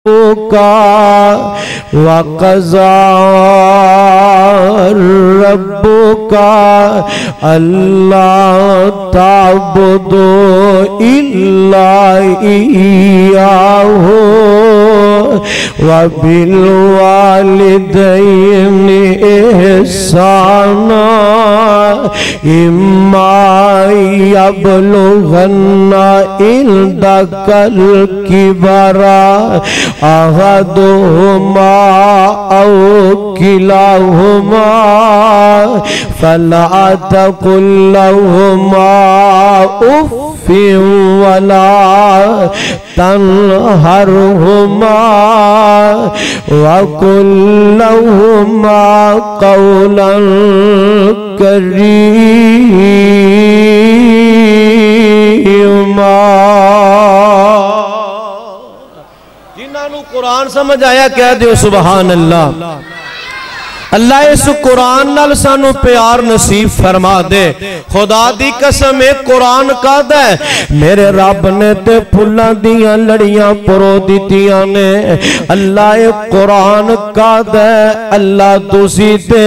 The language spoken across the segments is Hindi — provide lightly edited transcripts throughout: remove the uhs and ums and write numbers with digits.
का वक़ज़ा रब्बुका अल्लाह ताबुदू इल्ला इय्याहु व बिल वालिदैनि इहसाना इम्मा यबलुगन्ना इंदकल किबरा अहदुहुमा औ किलाहुमा फला तकुल लहुमा उफ़्फ़िन वला तन्हरहुमा वकुल लहुमा क़ौलन करीमा। जिन्होंने कुरान समझ आया कह दो सुबहान अल्लाह। अल्लाह इस कुरान नाल सानू प्यार नसीब फरमा दे। खुदा दी कसम है कुरान कहदा है मेरे रब ने ते फुल्लां दियां लड़ियां परो दित्तियां ने। अल्लाह ये कुरान कहदा है अल्लाह तुसी ते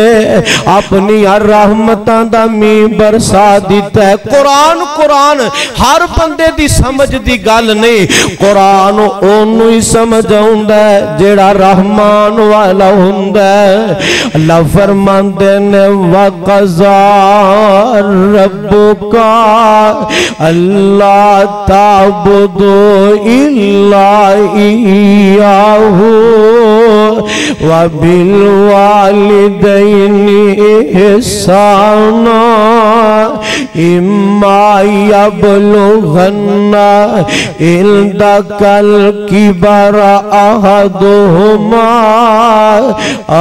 अपनी रहमतां दा मींह बरसा दिता है। कुरान कुरान हर बंदे दी समझ दी गल नहीं। कुरान ओनू ही समझ आउंदा है जेड़ा रहमान वाला हुंदा है। अल्लाह फरमाते ने वक़ज़ा रब्बुका अल्लाह ताबुदू इल्ला इय्याहु व बिल वालिदैनि इहसाना इम्मा यबलुगन्ना इंदकल किबरा अहदुहुमा औ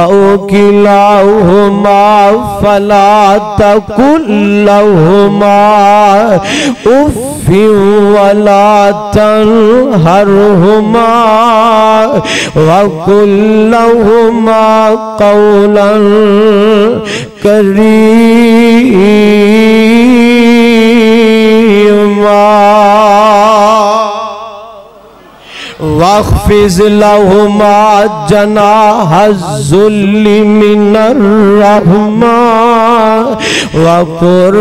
किलाहुमा फला तकुल लहुमा उफ़्फ़िन वला तन्हरहुमा वकुल लहुमा क़ौलन करीमा। वख़्फ़िज़ लहुमा जनाहज़्ज़ुल्लि मिनर रहमा वक़ुल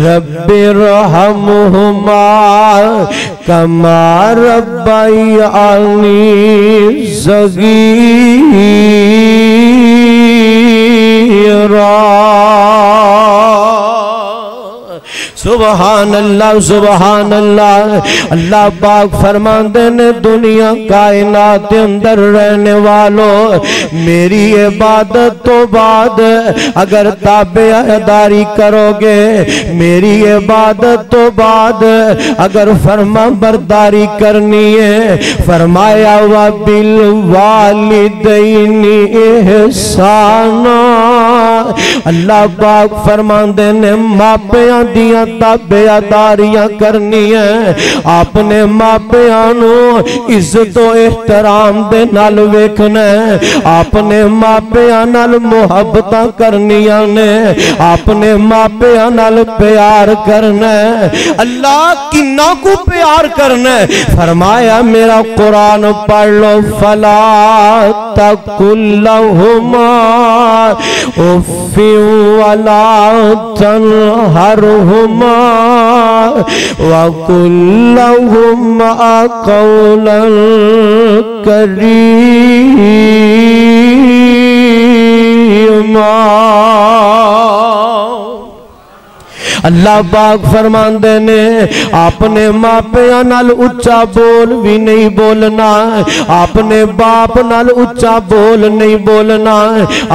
रब्बिरहमुहुमा कमा रब्बयानी सगीरा। सुबहान अल्लाह सुबहान अल्लाह। अल्लाह पाक फरमाते ने दुनिया कायनात के अंदर रहने वालों मेरी इबादत तो बाद अगर ताबेदारी करोगे, मेरी इबादत तो बाद अगर फरमा बरदारी करनी है, फरमाया व बिल वालिदैनि इहसाना। अल्लाह पाक फरमाते ने मापियां दियां ताबेदारियां करनी है। आपने मापियां नू इज्जत और एहतराम दे नाल वेखना है। आपने मापियां नाल मुहब्बतां करनियां ने। आपने मापियां नाल प्यार करना है। अल्लाह किन्ना को प्यार करना है, फरमाया मेरा कुरान पढ़ लो। फला तकुल लहुमा उफ़्फ़िन वला तन्हरहुमा वक़ुल लहुमा क़ौलन करीमा। अल्लाह पाक फरमाते ने अपने मापियां नाल उच्चा बोल भी नहीं बोलना, अपने बाप नाल उच्चा बोल नहीं बोलना,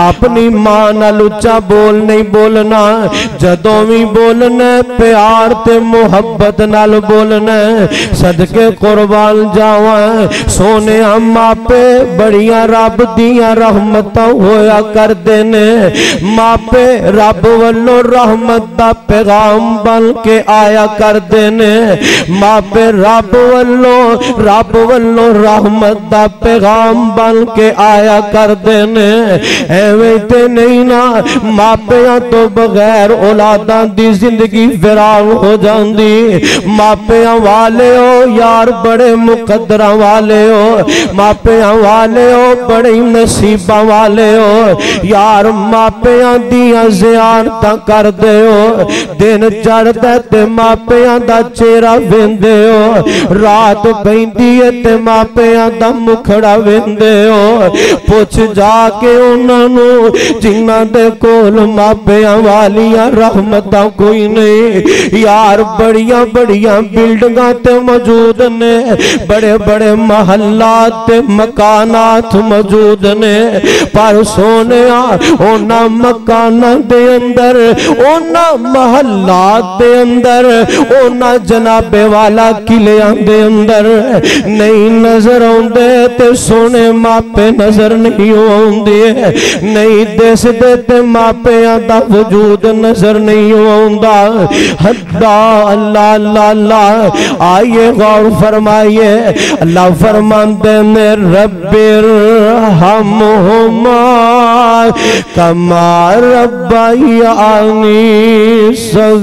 अपनी मां नाल उच्चा बोल नहीं बोलना। जदों भी बोलना प्यार ते मुहब्बत नाल बोलना। सदके कुर्बान जावा सोने मापे बड़ियां रब दियां रहमतां होया करदे ने। मापे रब वल्लों रहमत दा पैगाम पैगाम बन के आया करते ने। मापे रब वल्लों रहमत दा पैगाम बन के आया करते ने। एवें ते नहीं ना मापिया तो बगैर औलादा दी जिंदगी वीरान हो जाती। मापिया वाले हो यार बड़े मुकद्दरा वाले हो, मापिया वाले हो बड़े नसीबा वाले हो यार। मापिया दिया ज़ियारतां करदे हो, दिन चढ़दा ते मापिया दा चेहरा वेंदे हो, रात पैंदी है ते मापिया दा मुखड़ा वेंदे हो। पुछ जाके उन्होंने जिन्हां दे कोल मापिया वालियां रहमतां कोई नहीं यार। बड़िया बड़िया बिल्डिंगां ते मौजूद ने, बड़े बड़े महल्लात ते मकानात मौजूद ने, पर सोने उन्हां मकानां दे अंदर उन्हां महल्लात दे अंदर उन्हां जनाबे वाला किलियां दे अंदर नहीं नजर आउंदे ते सोने मापे नजर नहीं आउंदे, नहीं दिसदे ते मापियां दा वजूद नजर नहीं आउंदा। हद्दा अल्लाह अल्लाह अल्लाह आइए गौर फरमाइए। अल्लाह फरमाते ने रब्बिर हमहुमा कमा रब्बयानी सगीरा।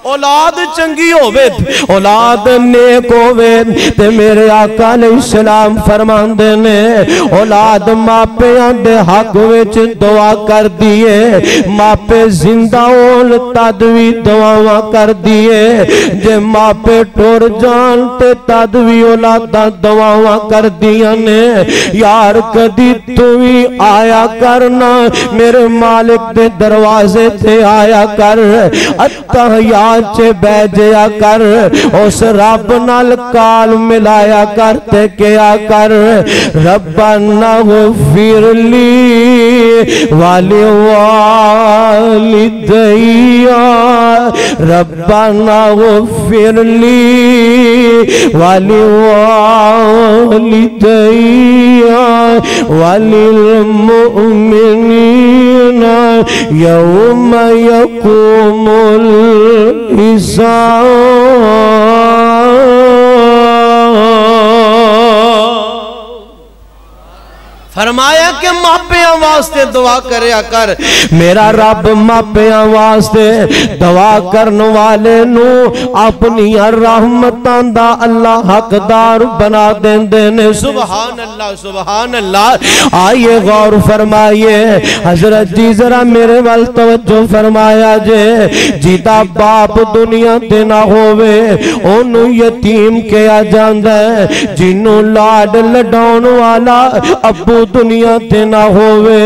औलाद चंगी होवे, औलाद नेक होवे ते मेरे आका अलैहिस्सलाम फरमांदे ने औलाद मापियां दे हक विच दुआ कर दिए। मापे जिंदा होन तद भी दुआवां कर दिए, जे मापे टुर जान ते तद भी औलादां दुआवां कर दियां ने। यार कदी तू भी आया करना मेरे मालिक दे दरवाजे ते आया कर, अत्तहियात च बैठया कर, उस रब नाल काल मिलाया कर ते क्या कर। रब्बना ग़फ़िरली वाली वालिदैया, रब्बना ग़फ़िरली वाली वालिदैया वलिल मुमिनीना यौम यक़ूमुल हिसाब। फरमाया कि मापिया वास्ते दुआ करया कर। मेरा रब मापिया वास्ते दुआ करने वाले नू अपनी रहमतां दा अल्लाह हकदार बना देंदे ने। सुभान अल्लाह सुभान अल्लाह। आइए गौर फरमाइए हजरत जी जरा मेरे वाल तवज्जो फरमाया जे। जिदा बाप दुनिया ते ना होवे ओनू यतीम कहा जांदा है, जिन्नू लाड लडाउन वाला अब्बू दुनिया ते ना होवे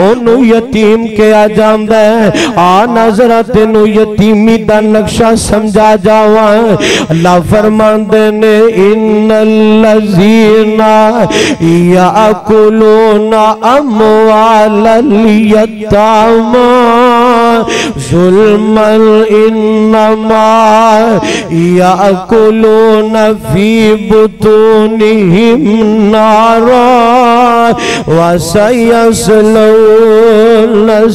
ओनू यतीम कहा जांदा है। आ नजरा तेनू यतीमी दा नक्शा समझा जावा। अल्लाह फरमांदे ने इन्नल्लज़ीना याकुलूना अमवालल यतामा ज़ुल्मन इन्नमा याकुलूना फी बुतूनिहिम नारा वसयस्लौना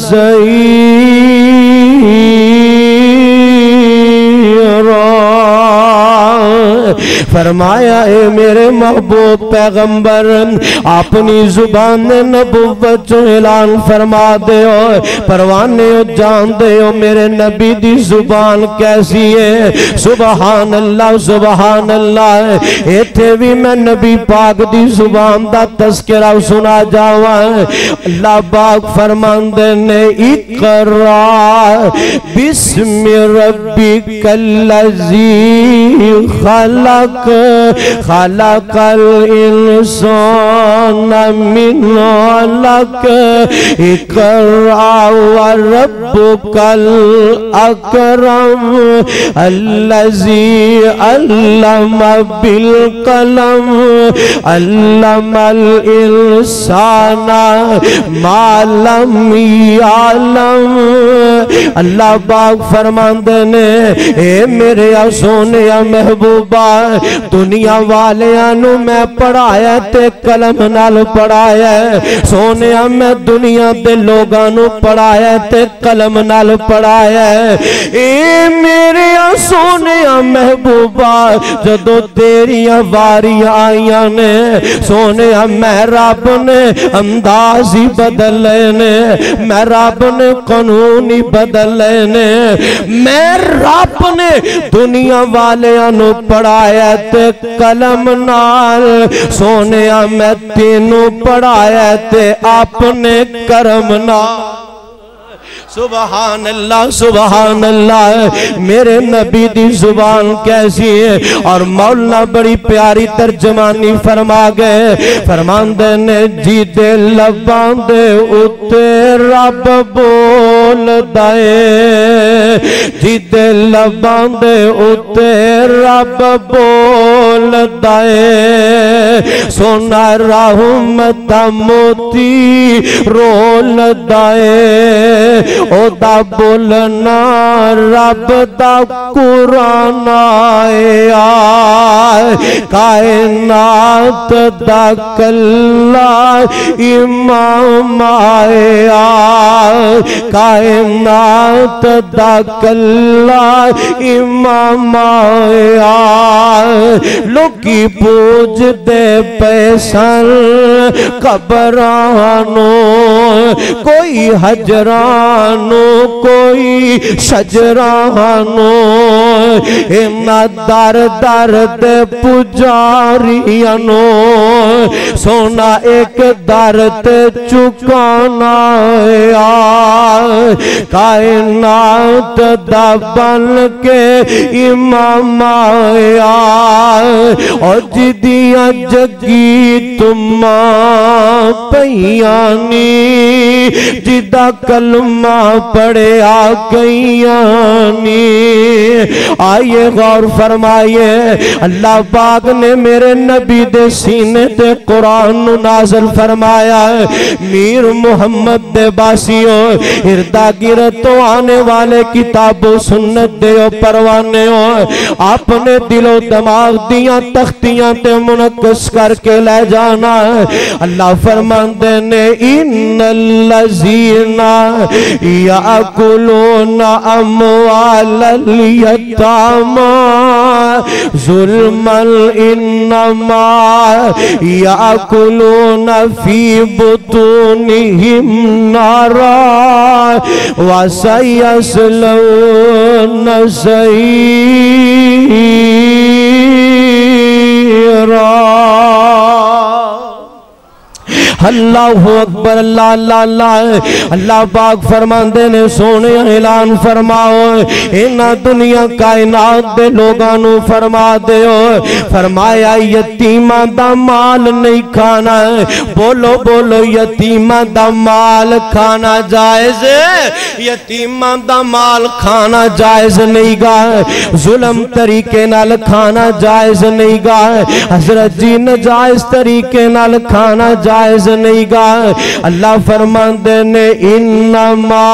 सईरा। फरमाया ए मेरे महबूब पैगंबर अपनी जुबान नबुव्वत ऐलान फरमा दे हो, परवाने जान दे हो मेरे नबी दी जुबान कैसी है। सुभान अल्लाह सुभान अल्लाह। इथे भी मैं नबी पाक दी जुबान दा तस्करा सुना जावा। अल्लाह पाक फरमांदे ने इकरा बिस्मि रब्बिकल्लज़ी खलक खलकल इंसान मिन अलक इकरा व रब्बुकल अकरम अल्लज़ी अल्लमा बिल कलम अल्लमल इंसाना मा लम यालम। अल्लाह पाक फरमांदे ने ए मेरे सोने महबूबा दुनिया वालियां नू मैं पढ़ाया ते कलम नाल पढ़ाया सोने मैं दुनिया दे लोगां नू पढ़ाया ते कलम नाल पढ़ाया ए मेरे सोने महबूबा जदों तेरियां वारियां आईयां ने सोने मैं रब ने अंदाज ही बदल ने मैं रब ने कानून ही बदल ने मैं रब ने दुनिया वालियां नू पढ़ाया ते कलम नाल सोने मैं तेनू पढ़ाया ते अपने करम नाल सुबहान अल्लाह मेरे नबी दी जुबान कैसी है और मौला बड़ी प्यारी तर्जमानी फरमा गए फरमांदे ने जी दे लबां दे उत्ते रब बोलदा है जी दे लबां दे उत्ते रब बोलदा है सोना रहमत मोती रोलदा है ओदा बोलना रब दा कुरान आया कायनात दा कल्ला इमाम आया कायनात दा कल्ला इमाम आया लोकी पूजदे पैसन कबरानो कोई हजरानो कोई शजरानो इना दर दर दे पुजारियानो सोना एक दर ते चुकाना कायनात दा बन के इमाम आया और जिदियां जगी तुमा पईयानी जिदा कलमा पढ़िया कईयानी आइए गौर फरमाइए अल्लाह पाक ने मेरे नबी दे सीने ते कुरान नाज़िल फरमाया मीर मोहम्मद दे बासियों हिरदा गिरत तो आने वाले किताबों सुन्नत दे परवाने हो अपने दिलो दिमाग दियां तख्तियां ते मुनक्कस करके ले जाना अल्लाह फरमाते ने इन्नल्लज़ीना याकुलूना अमवालल यतामा जुल्मन इन्नमा याकुलूना फी बुतूनिहिम नारा वसयस्लौना सईरा। अल्लाहु अकबर अल्लाह अल्लाह अल्लाह अल्लाह पाक फरमाते ने सोने ऐलान फरमाओ इन्हां दुनिया कायनात दे लोगां नू फरमा दिओ फरमाया यतीमां दा माल नहीं खाना बोलो बोलो यतीमां दा माल खाना जायज यतीमां दा माल खाना जायज नहीं गा जुल्म तरीके नाल खाना जायज नहीं गा हजरत जी नाजायज तरीके नाल खाना जायज नहीं गा अल्लाह फरमाते ने इन्नमा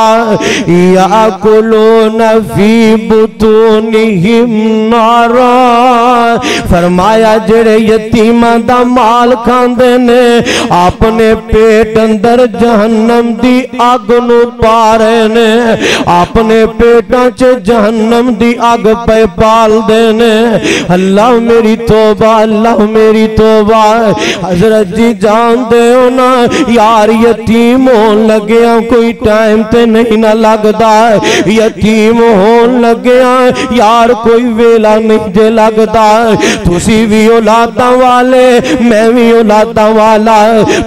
याकुलूना फी बुतूनिहिम नारा फरमाया जेड़े यतीमां दा माल खांदे ने अपने पेट अंदर जहन्नम दी अग नू पा रहे ने अपने पेटां च जहन्नम दी अग पे पाल देने अल्लाह मेरी तौबा अल्लाह मेरी तौबा हजरत जी जानते हो ना यार यतीम होन लगे कोई टाइम ते नहीं ना लगता यतीम होन लगे यार कोई वेला नहीं जे लगता तुसी भी औलादा वाले मैं भी औलादा वाला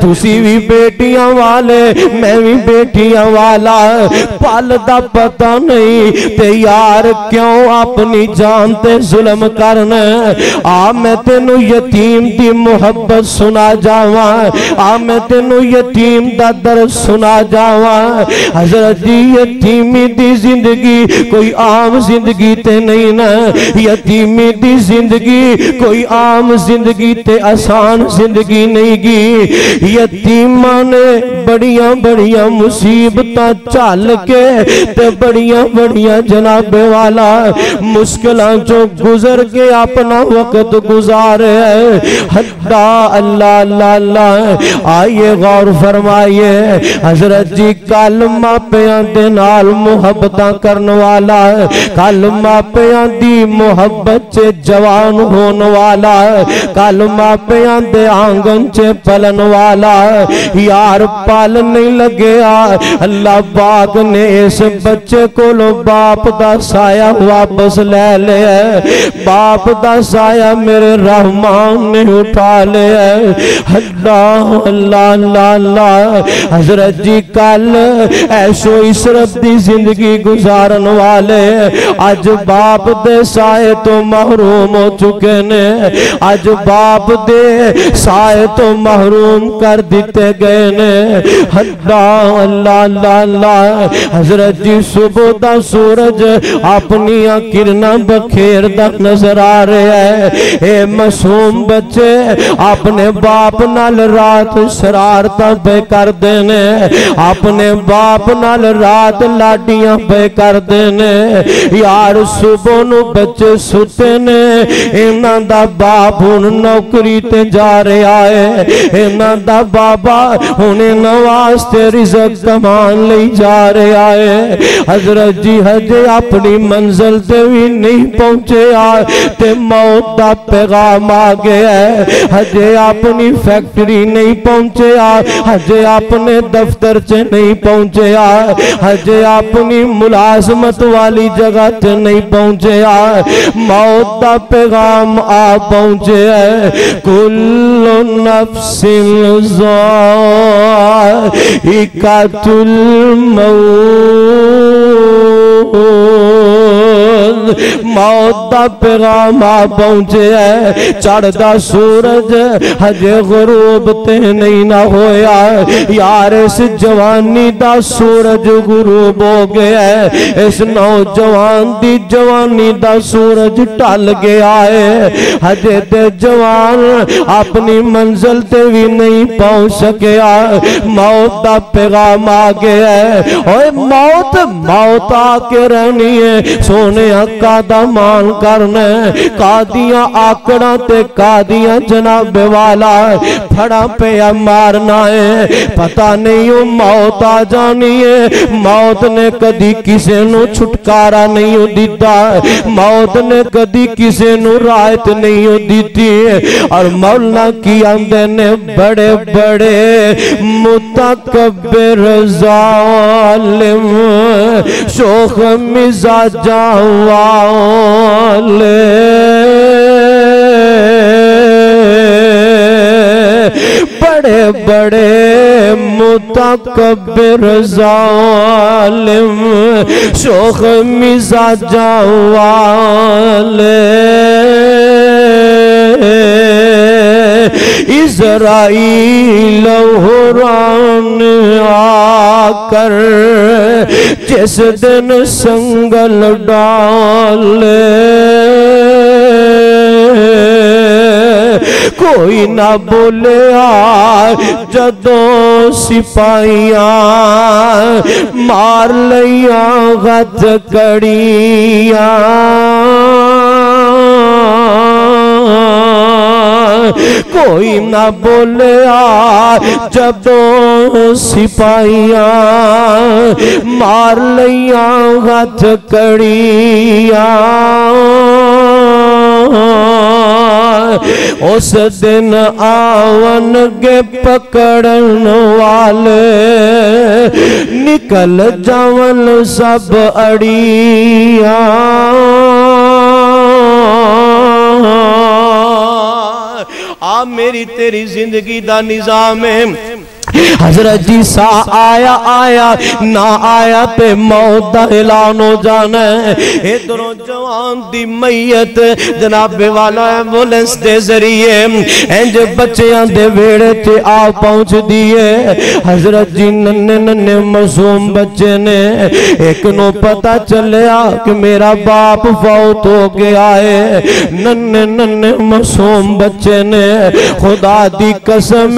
तुसी भी बेटियां वाले मैं भी बेटियां वाला पल दा पता नहीं ते यार क्यों अपनी जान ते जुल्म करना आ मैं तेनू यतीम दी मोहब्बत सुना जावा आ मैं तेनू यतीम दा दर्द सुना जावा। हजरत जी यतीमी दी जिंदगी कोई आम जिंदगी ते नहीं ना, यतीमी दी जिंदगी कोई आम जिंदगी ते आसान जिंदगी नहीं गी। यतीमा ने बड़िया बड़िया मुसीबतां झल के ते बड़िया बड़िया जनाबे वाला मुश्किलां चो गुजर के अपना वक्त गुजारे। हद्दा अल्लाह अल्लाह अल्लाह। आइए गौर फरमाइए, हजरत जी कल मापियां दे नाल मुहब्बतां करन वाला, कल मापियां दी मुहब्बत च जवान होन वाला, कल मापियां दे आंगन च पलन वाला। यार पल नहीं लगेया, अल्लाह पाक ने इस बच्चे कोलों बाप दा साया वापस ले लिया। बाप दा साया मेरे रहमान ने उठा लिया। अल्लाह अल्लाह अल्लाह अल्लाह। हजरत जी कल ऐशो इशरत दी जिंदगी गुजारन वाले अज बाप दे साए तो महरूम हो चुके ने, अज बाप दे साए तो महरूम कर दिते गए ने। अल्लाह अल्लाह अल्लाह अल्लाह। हजरत जी सुबह दा सूरज अपनी किरणा बखेरदा नजर आ रहा है। ए मासूम बच्चे अपने बाप नाल रात शरारतां पे करदे ने, अपने बाप नाल रात लाडियां पे करदे ने। यार सुबह नू बच्चे सुते ने, इन्हां दा बाप हुण नौकरी ते जा रहा है, इन्हां दा बाबा हुण इन्हां वास्ते रिज़्क कमान लई जा रहा है। हजरत जी हजे अपनी मंजिल ते भी नहीं पहुंचे ते मौत दा पैगाम आ गया है। हजे अपनी फैक्ट्री नहीं पहुंचे, हजे अपने दफ्तर च नहीं पहुंचे, हजे अपनी मुलाजमत वाली जगह च नहीं पहुंचे, मौत दा पैगाम आ पहुंचे है। कुल्लु नफ्सिन ज़ाइक़ातुल मौत। मौत दा पैगाम आ पहुंचे है। चढ़दा सूरज हजे गुरूब ते नहीं ना होया। यार इस जवानी दा सूरज गुरूब हो गया है, इस नौजवान दी जवानी दा सूरज ढल गया है। हजे ते जवान अपनी मंजिल ते भी नहीं पहुंच सकिया, मौत दा पैगाम आ गया है। ओए मौत मौत आके रहनी है। सोने कादा मान करना, कादियां आकड़ा ते कादियां जनाबे वाला फड़ा पे मारना है। पता नहीं वो मौत आ जानी है। मौत ने कदी किसे नु छुटकारा नहीं दिता, मौत ने कदी किसे नु राहत नहीं दी। और मौला की आंदे ने बड़े बड़े मुतकब्बिर जालिम शोख मिजाजा वाले बड़े बड़े मुतकब्बिर जालिम शोख मिजाजा वाले इज़राइल हुरान आकर जिस दिन संगल डाले, कोई ना बोले जदों सिपाहियां मार लिया गत कड़ियां। कोई ना बोले जदों सिपाहियां मार लिया हथ कड़ियां। उस दिन आवन गे पकड़न वाले निकल जावन सब अड़ियां। आ मेरी तेरी जिंदगी दा निजाम है। हजरत जी सा आया आया ना आया ते मौत दा ऐलान हो जाना है। इधरों जवान दी मैयत जनाबे वाला एम्बुलेंस दे जरिए इंज बच्चियां दे वेड़े ते आ पहुंच दिए। हजरत जी नन्ने नन्ने मासूम बच्चे ने, एक नो पता चलिया कि मेरा बाप फौत हो गया है। नन्ने नन्ने मासूम बच्चे ने खुदा दी कसम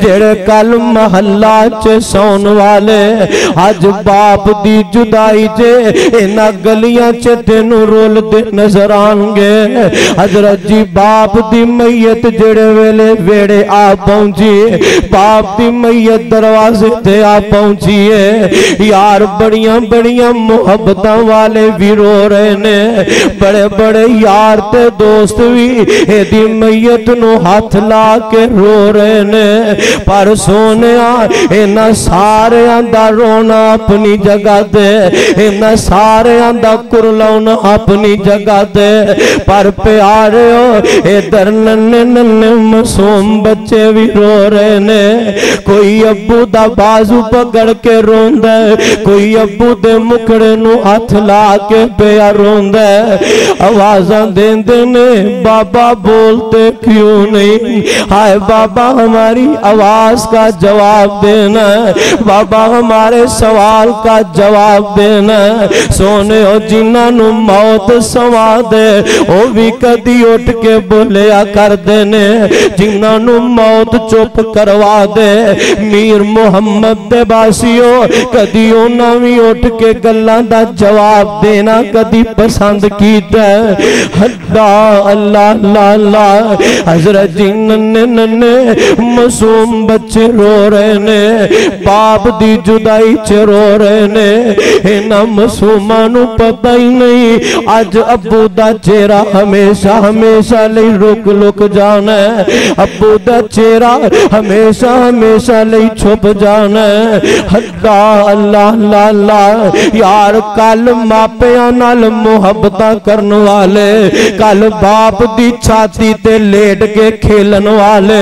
जेड़े कल महल्ला च सौन वाले अज बाप दी जुदाई च इन्हां गलियां च तेनू रोलदे नजर आएंगे। हजरत जी बाप दी मैयत जेड़े वेले वेड़े आ पहुंची, बाप दी मैयत दरवाजे ते आ पहुंची है। यार बड़ियां बड़ियां मुहब्बतां वाले भी रो रहे ने, बड़े बड़े यार ते दोस्त भी एदी मैयत नू हाथ ला के रो रहे ने। पर सोनिया इन्हां सारियां दा रोना अपनी जगह ते, इन्हां सारियां दा कुरलाउना अपनी जगह ते, पर प्यारिओ इधर नन्ने नन्ने मासूम बच्चे भी रो रहे ने। कोई अब्बू दा बाजू पकड़ के रोंदा है, कोई अब्बू दे मुखड़े नू हाथ ला के पिया रोंदा है। आवाज़ां देंदे ने बाबा बोलते क्यों नहीं, हाय बाबा हमारी आवाज का जवाब देना, बाबा हमारे सवाल का जवाब देना। सोने ओ जिन्हां नू मौत सवा दे ओ भी कदी उठ के बोलिया कर देने, जिन्हां नू मौत चुप करवा दे मीर मुहम्मद दे बासियो कदी उन्हां भी उठ के गल्लां दा जवाब देना कदी पसंद कीता। अल्लाह अल्लाह अल्लाह अल्लाह। हजरत जी नन्ने नन्ने मासूम बच्चे रो रहे ने, बाप दी जुदाई च रो रहे ने। इन्हां मासूमां नू पता ही नहीं अज अब्बू दा चेहरा हमेशा हमेशा लई रुक लुक जाना है, अब्बू दा चेहरा हमेशा हमेशा लई छुप जाना है। अल्लाह अल्लाह अल्लाह अल्लाह। यार कल मापियां नाल मुहब्बतां करन वाले, कल बाप दी छाती ते लेट के खेलन वाले,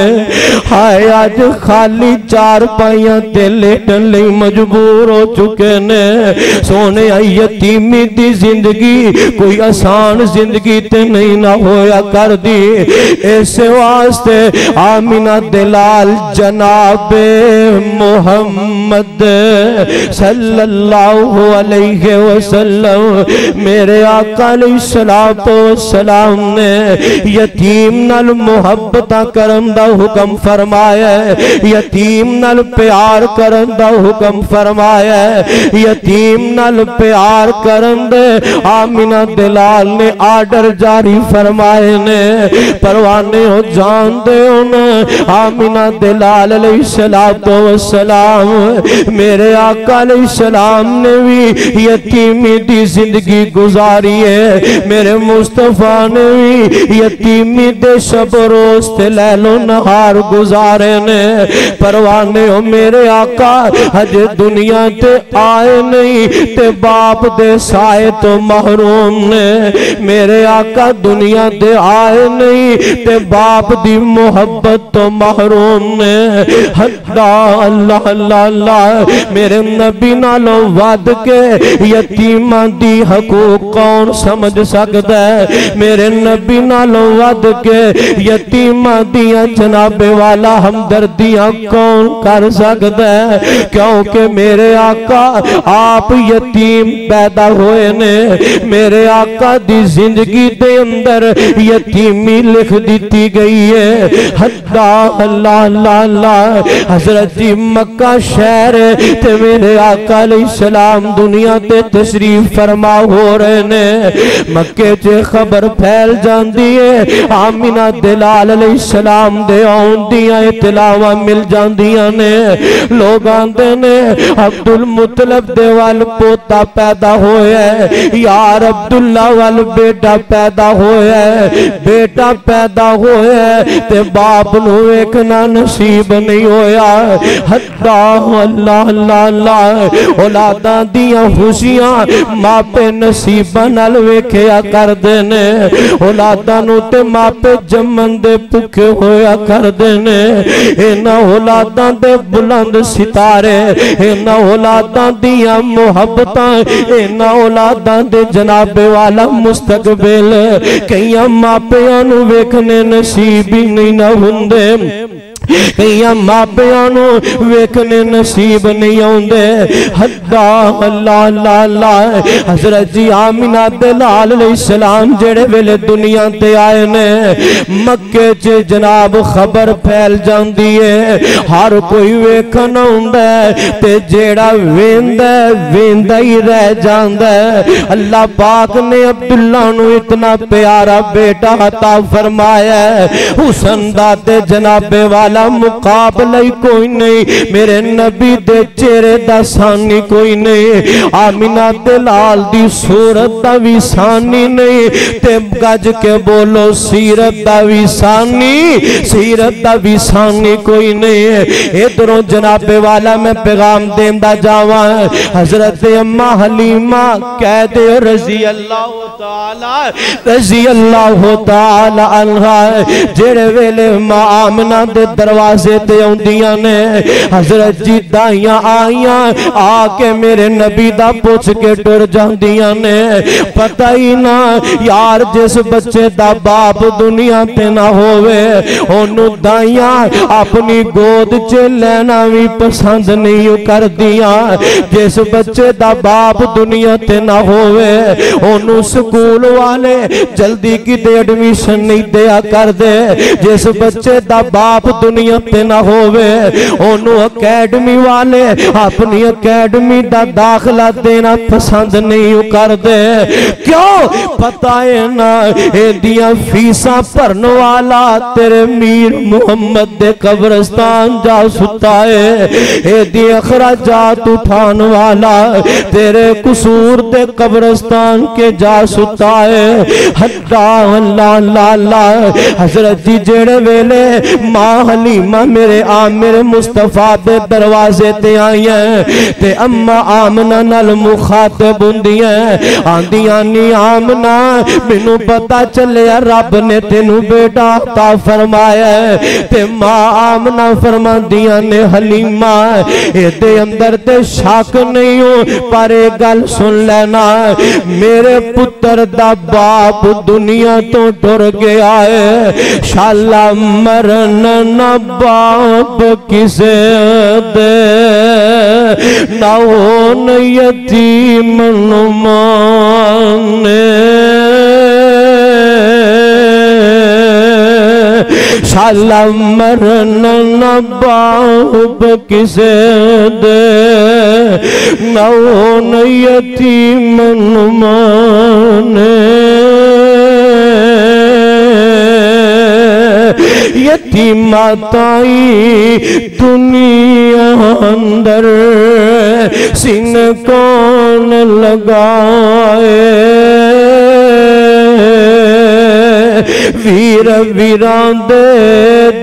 हाय अज खाली चार पाइयां ते लेटन लई मजबूर हो चुके ने। सोने यतीमी दी जिंदगी कोई आसान जिंदगी ते नहीं ना होया कर दी। इस वास्ते आमिना दिलाल जनाबे मोहम्मद सल्लल्लाहु अलैहि वसल्लम मेरे आका अलैहिस्सलातो वस्सलाम ने यतीम नाल मुहब्बतां करन दा हुक्म फरमाया, यतीम नाल प्यार करन दा हुक्म फरमाया, यतीम नाल प्यार करन दे आमिना दिलाल ने आर्डर जारी फरमाए ने। परवाने हो जानदे हो न आमिना दिलाल अलैहिस्सलातो वस्सलाम मेरे आका अलैहिस्सलाम ने भी यतीमी दी जिंदगी गुजारी है। मेरे मुस्तफा ने भी यतीमी दे शब रोज ते लैलो नहार गुजारे ने। परवाने हो मेरे आका हजे दुनिया ते आए नहीं ते बाप दे साए तो महरूम ने। मेरे आका दुनिया ते आए नहीं ते बाप दी मोहब्बत तो महरूम ने। अल्लाह अल्लाह अल्लाह अल्लाह। मेरे नबी नालों वध के यतीमां दी हकूक कौन समझ सकता है, मेरे नबी नालों वध के यतीमां दियां जनाबे वाला हमदर्दियां कौन कर सकता है। क्योंकि मेरे आका आप यतीम पैदा हुए ने, मेरे आका दी जिंदगी दे अंदर यतीमी लिख दी गई है। अल्लाह अल्लाह अल्लाह अल्लाह। हजरत जी मक्का शहर ते मेरे आका अलैहिस्सलाम दुनिया ते तशरीफ फरमा हो रहे ने। मक्के च खबर फैल जाती है, आमिना दिलाल अलैहिस्सलाम दे आउण दियां इतलावां मिल जांदियां ने। लोग आंदे ने अब्दुल मुतलब दे वल पोता पैदा होया है, यार अब्दुल्ला वल बेटा पैदा होया है, बेटा पैदा होया है ते बाप नू वेखना नसीब नहीं होया। अल्लाह अल्लाह अल्लाह अल्लाह। औलादां दियां खुशियां मापे नसीबां नाल वेखिया करदे ने, औलादां नू ते मापे जम्मन दे भुखे होया करदे ने। इन्हां औलादां औलादां दे बुलंद सितारे, इन्हां औलादां दियां मुहब्बतां, इन्हां औलादां दे जनाबे वाला मुस्तकबिल कई मापियां नूं वेखने नसीब ही नहीं ना हुंदे, कई मापियां नूं वेखने नसीब नहीं आउंदे। हद्दा अल्लाह ला ला हजरत जी आमिना दे लाल अलैहिस्सलाम जेड़े वेले दुनिया ते आए ने, मक्के च जनाब खबर फैल जांदी है, हर कोई वेखन आउंदा ते जेड़ा वेंदा वेंदा ही रह जांदा। अल्लाह पाक ने अब्दुल्ला नूं इतना प्यारा बेटा अता फरमाया, हुसन दा ते जनाबे वाला मुकाबला ही कोई नहीं, मेरे नबी दे चेहरे दा सानी कोई नहीं, आमिना दे लाल दी सूरत दा भी सानी नहीं, ते गज के बोलो सीरत दा भी सानी, सीरत दा भी सानी कोई नहीं है। इधरों जनाबे वाला मैं पैगाम देंदा जावा, हजरत अम्मा हलीमा कह दे रजी अल्लाह ताला अन्हा, जेड़े वेले मां आमना दे दरवाजे ते आउंदियां ने, हजरत जी दाइयां आइयां आके मेरे नबी दा पुछ के टुर जांदियां ने। पता ही ना यार जिस बच्चे दा बाप दुनिया ते ना होवे, ओनू दाइयां अपनी गोद च लेना भी पसंद नहीं करदियां। जिस बच्चे दा बाप दुनिया ते ना होवे, ओनू स्कूल वाले जल्दी किते एडमिशन नहीं दिया करदे। जिस बच्चे दा बाप दुनिया ते ना होवे, ओनू अकैडमी वाले अपनी अकैडमी दा दाखला देना पसंद नहीं करदे। क्यों? पता है ना एदियां फीसां भरन वाला तेरे मीर मुहम्मद दे कब्रस्तान जा सुता है, एदी अखराजात उठान वाला तेरे कसूर दे कब्रस्तान के जा सुता है। हद्दा अल्लाह लाला हजरत जी जेड़े वेले मां हलीमा मेरे आमिर मुस्तफा दे दरवाजे ते आई है, ते अम्मा आमना नाल मुखातब हुंदियां, आंदियां नी आमना मैनू पता चलिया रब ने तेनू बेटा अता फरमाया। ते मां आमना फरमांदियां ने हलीमा एदे अंदर ते शक नहीं हो, पर एक गल सुन लेना, मेरे पुत्र दा बाप दुनिया तो टुर गया है, शाला मरन न बाप किसे दे, ना होन यतीम माने, शाला मरन न बाप किसे दे, ना होन यतीम माने। यतीमा ताई दुनिया अंदर सिंह कौन लगाए, वीर वीरां दे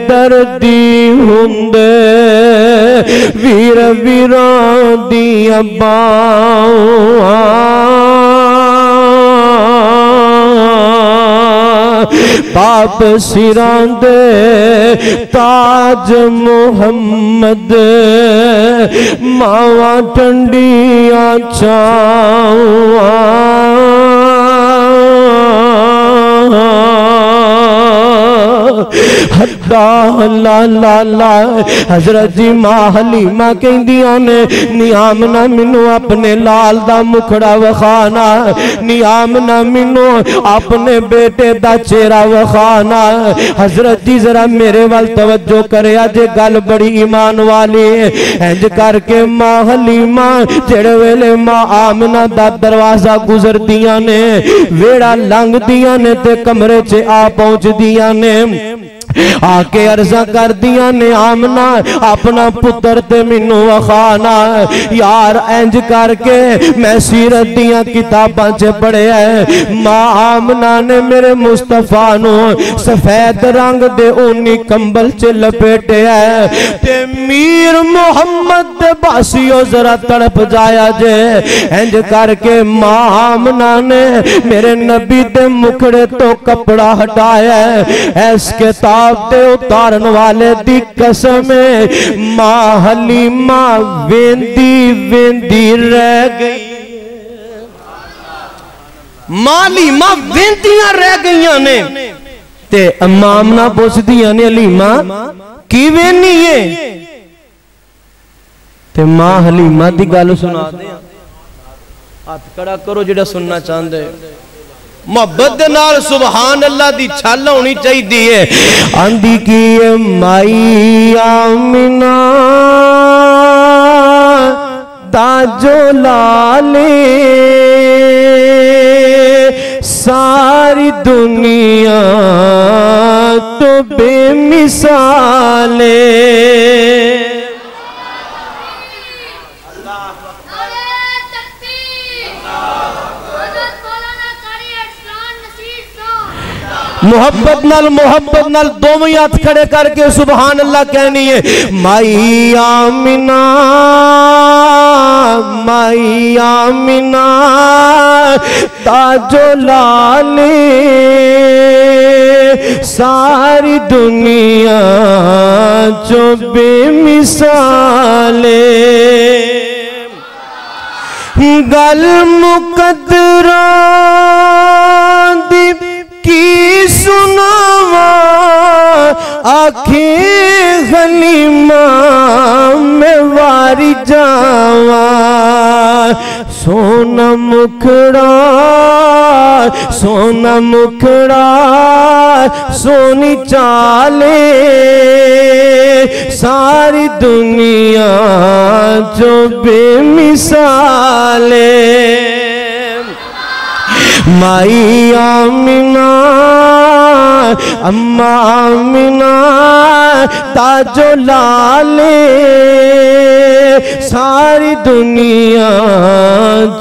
दर्दी हुंदे, वीर वीरां दियां बावां, बाप सिरां दे ताज मुहम्मद, मावा ठंडियां छावां, हद्दा ला ला ला हजरत जी मां हलीमा कहंदियां ने नियामना मैनू अपने लाल दा मुखड़ा वखाना, नियामना मैनू अपने बेटे दा चेहरा वखाना। हजरत जी जरा मेरे वाल तवज्जो करया जे, गल बड़ी ईमान वाली है। इंज करके मां हलीमा जेड़े वेले मां आमना दा दरवाजा गुजरदियां ने, वेड़ा लंघदियां ने ते कमरे च आ पहुंचदियां ने, आके अर्जा कर दिया ने आमना अपना पुत्र ते मैनू वखाना। यार इंज करके मैं सीरत दियां किताबां च पढ़िया है, मां आमना ने मेरे मुस्तफा नू सफेद रंग दे ऊनी कंबल च लपेटिया है, ते मीर मुहम्मद दे बासियो जरा तड़प जाया जे। इंज करके मां आमना ने मेरे नबी दे मुखड़े तो कपड़ा हटाया है, इसके ताज किताब ते उतारन वाले दी कसम मां हलीमा वेंदी वेंदी रह गई। मां हलीमा वेंदियां रह गई ने ते अम्मा पुछदियां ने हलीमा की वेनी है ते मां हलीमा दी गल सुना दे। हाथ खड़ा करो जेड़ा सुनना चाहते। मोहब्बत दे नाल सुभान अल्लाह दी छल होनी चाहिए। आंदी की माई आमिना ताजो लाले सारी दुनिया तो बेमिसाले। मोहब्बत नाल दोवें हाथ खड़े करके सुभान अल्लाह कहनी है। माई आमिना ताजो लाले सारी दुनिया जो बेमिसाले। गल मुकद्दरा दी की सुनावा आखिर हलीमा में वारी जावा। सोना मुखड़ा सोनी चाले सारी दुनिया जो बेमिसाले। माई आमिना अम्मा आमिना ताजो लाले सारी दुनिया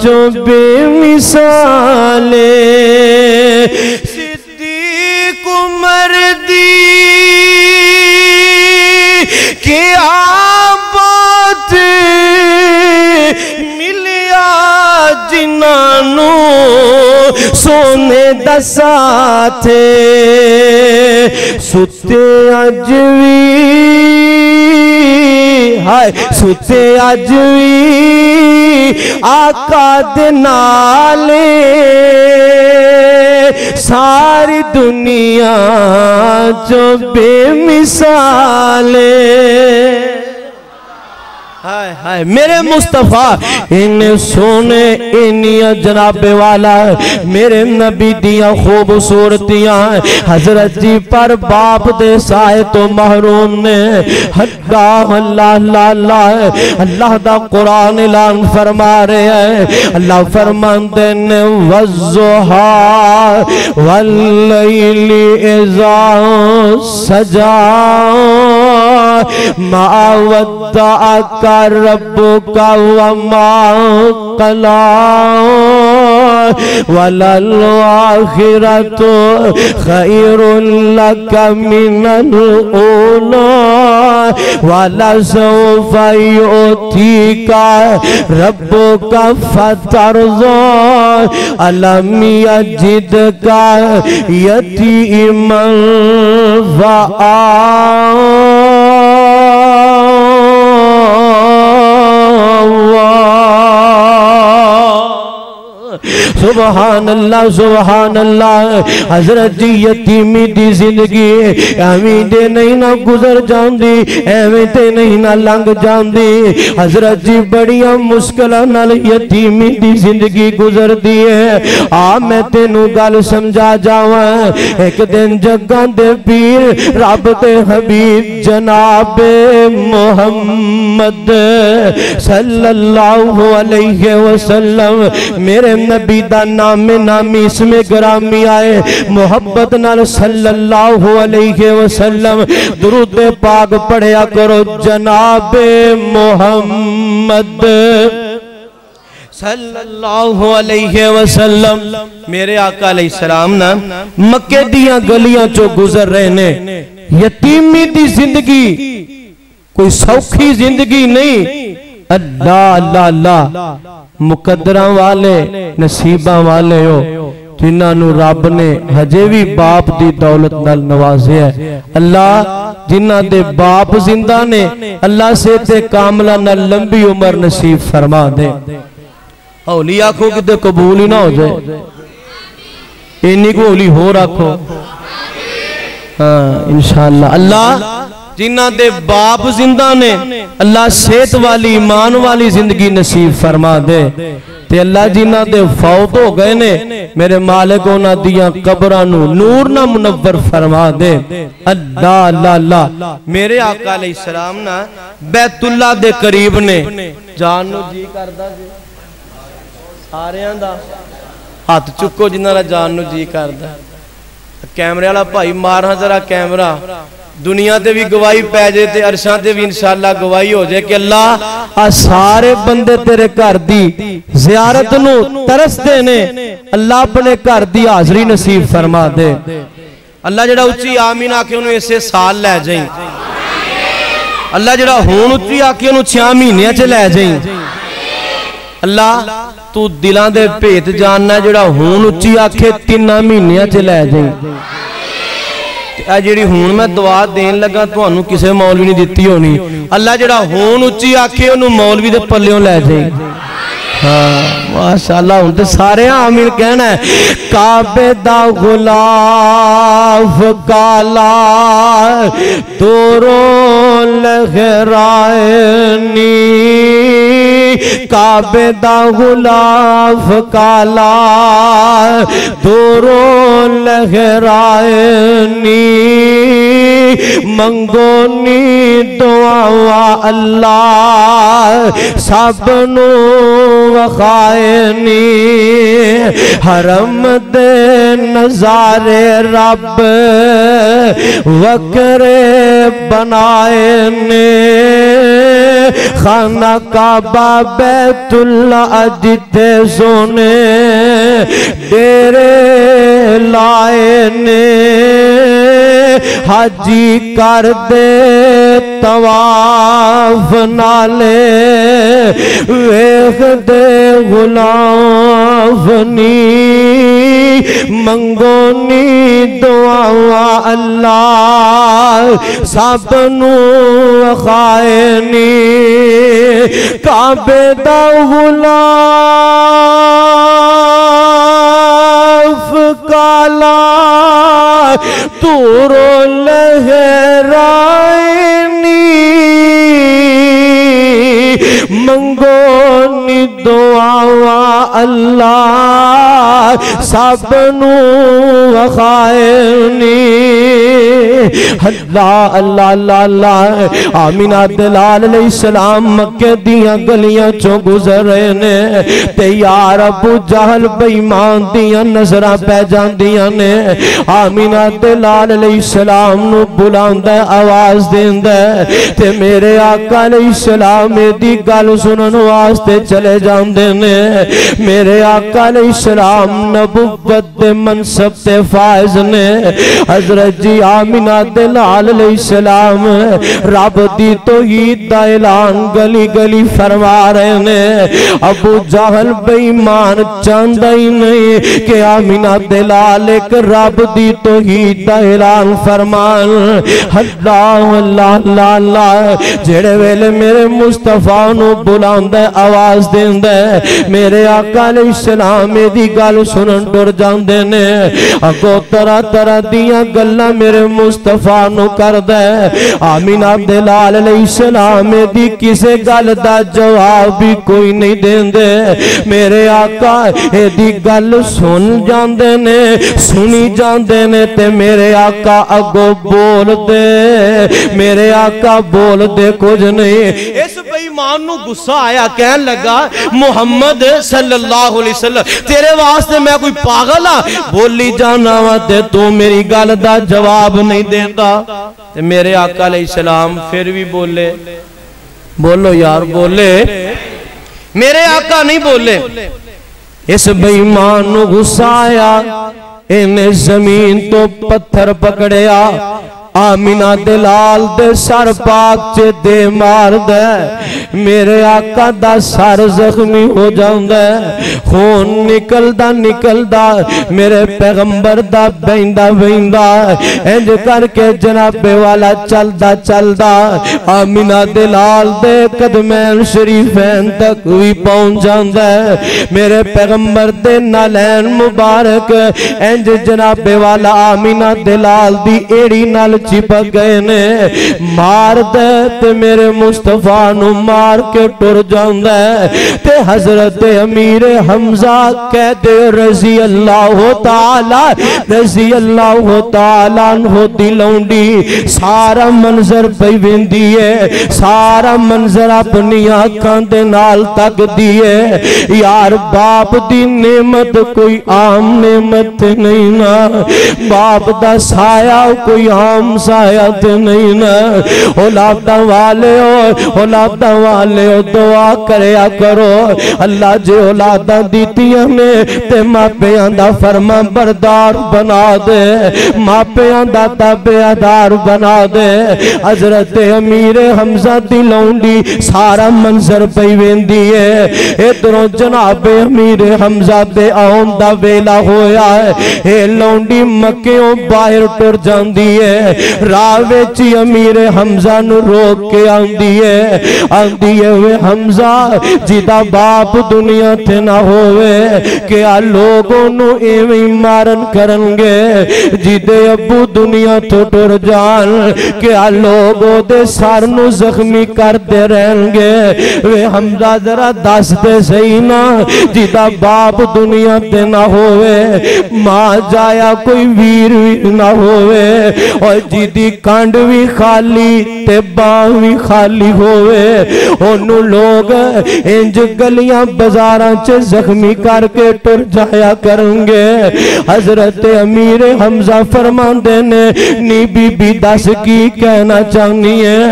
जो बेमिसाले। सिद्दीक उमर दी के आबाद मिलिया जिन्हानू सोने दसा थे सुते अज भी हाय सुते अज भी आका दे नाले सारी दुनिया जो बेमिसाले। हाय हाय मेरे मुस्तफा इन सोने इनिया जनाबे वाला मेरे नबी दिया खूबसूरतियां हजरत जी पर बाप दे साए तो महरूम ने। अल्लाह दा कुरान ऐलान फरमा रहे हैं। अल्लाह फरमाते ने वज़्ज़ुहा वल्लैलि इज़ा सजा मा वद्दअका रब्बुका वमा क़ला वलल आखिरतु खैरुल लका मिनल ऊला वलसौफा युअतीका रब्बुका फतरज़ा अलम यजिदका यतीमन सुभान अल्लाह सुभान अल्लाह। हजरत जी यतीमी दी जिंदगी एवें दे नहीं ना गुजर जाती एवें ते नहीं ना लंघ जाती। हजरत जी बड़िया मुश्किलों नाल यतीमी दी जिंदगी गुजरती है। आ मैं तेनू गल समझा जावा। एक दिन जग्गां दे पीर रब ते हबीब जनाबे मोहम्मद सल्लल्लाहु अलैहि वसल्लम मेरे नबी दा नामे नामी इसमें ग्रामी आए मोहब्बत नाल सल्लल्लाहु अलैहि वसल्लम दुरूद पाक पढ़या करो। जनाबे मोहम्मद सल्लल्लाहु अलैहि वसल्लम मेरे आका अलैहिस्सलाम ना मक्के दियां गलियां चो गुजर रहे ने। यतीमी दी जिंदगी कोई सौखी जिंदगी नहीं। अल्लाह अल्लाह अल्लाह मुकद्दरा वाले नसीबा वाले हो जिन्होंने रब ने हजे भी बाप की दौलत नाल नवाजिया। अल्लाह जिन्हां दे बाप जिंदा ने अल्लाह से ते कामला नाल लंबी उम्र नसीब फरमा दे। हौली आखो कि कबूल ही ना हो जाए, इन्नी को हौली हो रखो। हाँ इंशाअल्लाह। अल्लाह जिन्हां दे बाप जिंदा ने अल्लाह सेहत वाली ईमान वाली जिंदगी नसीब फरमा दे। ते अल्लाह जिन्हां दे फौत हो गए ने मेरे मालिक उन्हां दियां कब्रां नूं नूर ना मुनव्वर फरमा दे। अल्लाह अल्लाह अल्लाह। मेरे आका अलैहिस्सलाम ना बैतुल्ला दे करीब ने, जान नूं जी करदा जी सारियां दा हाथ चुको जिन्हां दा जान नूं जी करदा। कैमरे वाला भाई मार जरा कैमरा, दुनिया ते भी गवाही पै जाए ते अरशां ते भी इंशाअल्लाह गवाही हो जाए कि अल्लाह आ सारे बंदे तेरे घर दी ज़ियारत नूं तरसदे ने। अल्लाह अपने घर दी हाज़री नसीब फरमा दे। अल्लाह जेड़ा उच्ची आमीन आखे उन्हें इसे साल लै जाई। अल्लाह जेड़ा हुण उच्ची आखे उन्हें 6 महीनों च लै जाई। अल्लाह तू दिलां दे भेत जानना, जेड़ा हुण उच्ची आखे 3 महीनों च लै जाई। जी हूं मैं दुआ देन लगा तुहानू किसी मौलवी ने दिती होनी। अल्लाह जेड़ा हुण उच्ची आखे उन्होंने मौलवी दे पल्लियों लै जाए। हाँ माशाअल्लाह। हुण ते सारे आमीन कहना है। काबे दा गुलाफ काला दूरों लहरानी, काबे दा गुलाफ काला दूरों लहरानी, मंगोनी दुआ अल्लाह सबनू वखायनी, हरम दे नजारे रब वकरे बनाए ने, खाना काबा बैतुल्ला जिथे सोने डेरे लाए ने, हाजी कर दे तवाफ नाले वेख दे गुलाफ नी, मंगोनी दुआ अल्लाह सबनू खायनी, काबे दा गुलाफ काला तूरो लहरायनी, मंगोनी दुआ अल्लाह सबनू वखायनी। अल्लाह अल्लाह अल्लाह अल्लाह। आमीना दलाल अलैहिस्सलाम मक्के दियां गलियां चों गुजर रहे ने ते यार अबू जहल बेईमान दियां नजरां पै जांदियां ने। आमीना दलाल अलैहिस्सलाम नू बुलांदा आवाज देंदा ते मेरे आका अलैहिस्सलाम दी गल सुनन वास्ते चले जांदे ने। मेरे आका अलैहिस्सलाम नबुव्वत दे मनसब ते फायज ने। हजरत जी आमीना दलाल अलैहिस्सलाम रब दी तौहीद दा ऐलान गली गली फरमा रहे ने। अबू जहल बेईमान चाहता ही नहीं कि आमीना दलाल एक रब दी तौहीद दा ऐलान फरमान। अल्लाह अल्लाह अल्लाह। जेड़े वेले मेरे मुस्तफा नू बुलांदा आवाज देंदा मेरे आका अलैहिस्सलाम दी गल सुनन डर जांदे ने। अगो तरह तरह दियां गल्लां मेरे मुस्तफा नू करदा आमीना दलाल अलैहिस्सलाम दी किसे गल दा जवाब भी कोई नहीं देंदे। मेरे आका एदी गल सुन जांदे ने, सुनी जांदे ने ते मेरे आका अगो बोल दे। मेरे आका बोल दे कुछ नहीं। इस बेईमान नू गुस्सा आया, कहन लगा मुहम्मद सल्लल्लाहु अलैहि वसल्लम तेरे वास्ते मैं कोई पागल हाँ? बोली जाना वा ते तू मेरी गल दा जवाब नहीं देता। ते मेरे आका अलैहिस्सलाम फिर भी बोले, बोलो यार बोले। मेरे आका नहीं बोले। इस बेईमान नू गुस्सा आया, इन्हें जमीन तो पत्थर पकड़िया, आमिना दे लाल दे सर पाक च दे मार दे, मेरे आका दा सर जख्मी हो जांदा है, खून निकलदा निकलदा मेरे पैगंबर दा बहिंदा बहिंदा, इंज करके जनाबे वाला चलदा चलदा आमिना दे लाल दे कदमैन शरीफैन तक भी पहुंच जांदा है। मेरे पैगंबर दे नालैन मुबारक इंज जनाबे वाला आमिना दे लाल दी एड़ी नाल चिपक गए ने, मार दे ते मेरे मुस्तफा नु मार के टुर जांदा है। ते हजरत अमीर हमजा कह दे रजी अल्लाह ताला रजी अल्लाह ताला हो दिलौंडी सारा मंजर पई वेंदी है, सारा मंजर अपनी आंखां दे नाल तकदी है। यार बाप दी नेमत कोई आम नेमत नहीं ना, बाप दा साया कोई आम साया ते नहीं ना। औलादा वाले हो दुआ करया करो, अल्लाह जे औलादा दीतियां ने ते मापियां दा फरमा बरदार बना दे, मापियां दा ताबेदार बना दे। हजरत अमीर हमजा दी लौंडी सारा मंजर पई वेंदी है। इधरों जनाबे अमीर हमजा दे आउण दा वेला होया है, ए लौंडी मक्कियों बाहर टुर जांदी है। राह विच अमीर हमजा नु रोक के आंदी है वे हमजा जिदा बाप दुनिया ते ना होवे, क्या लोगों नु एवें मारन करनगे, जिदे अबू दुनिया तो टुर जान क्या लोग ओदे सर नु जख्मी करते रहेंगे। वे हमजा जरा दस दे सही ना, जिदा बाप दुनिया ते ना होवे, मां जाया कोई वीर भी ना होवे, और जिदी कंड भी खाली ते बांह भी खाली होवे, ओनू लोग इंज गलियां बाजारां च जख्मी करके टुर जाया करेंगे। हजरत अमीर हमजा फरमांदे ने नी बीबी दस की कहना चाहनी है।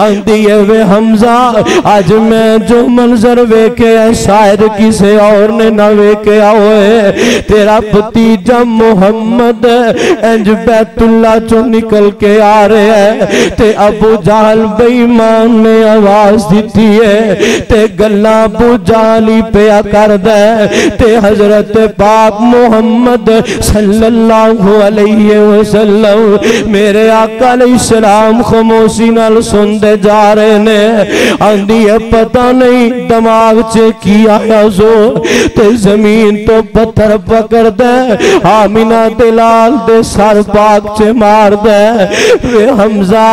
आंदी है वे हमजा आज मैं जो मंजर वेखे शायद किसी और ने ना वेख्या होए, तेरा भतीजा मुहम्मद इंज बैतुल्ला चो निकल के आ रहा है, ते अबू जहल बेईमान ने आवाज दी है, ते गल्ला अबू जहल ही पिया करदा है। ते हजरत पाक मुहम्मद सल्लल्लाहु अलैहि वसल्लम मेरे आका अलैहिस्सलाम खामोशी नाल सुनते जा रहे ने। आंदी है पता नहीं दिमाग च की आया सो, ते जमीन तो पत्थर पकड़दा आमिना दे लाल दे सर पाक च मारदा। वे हमजा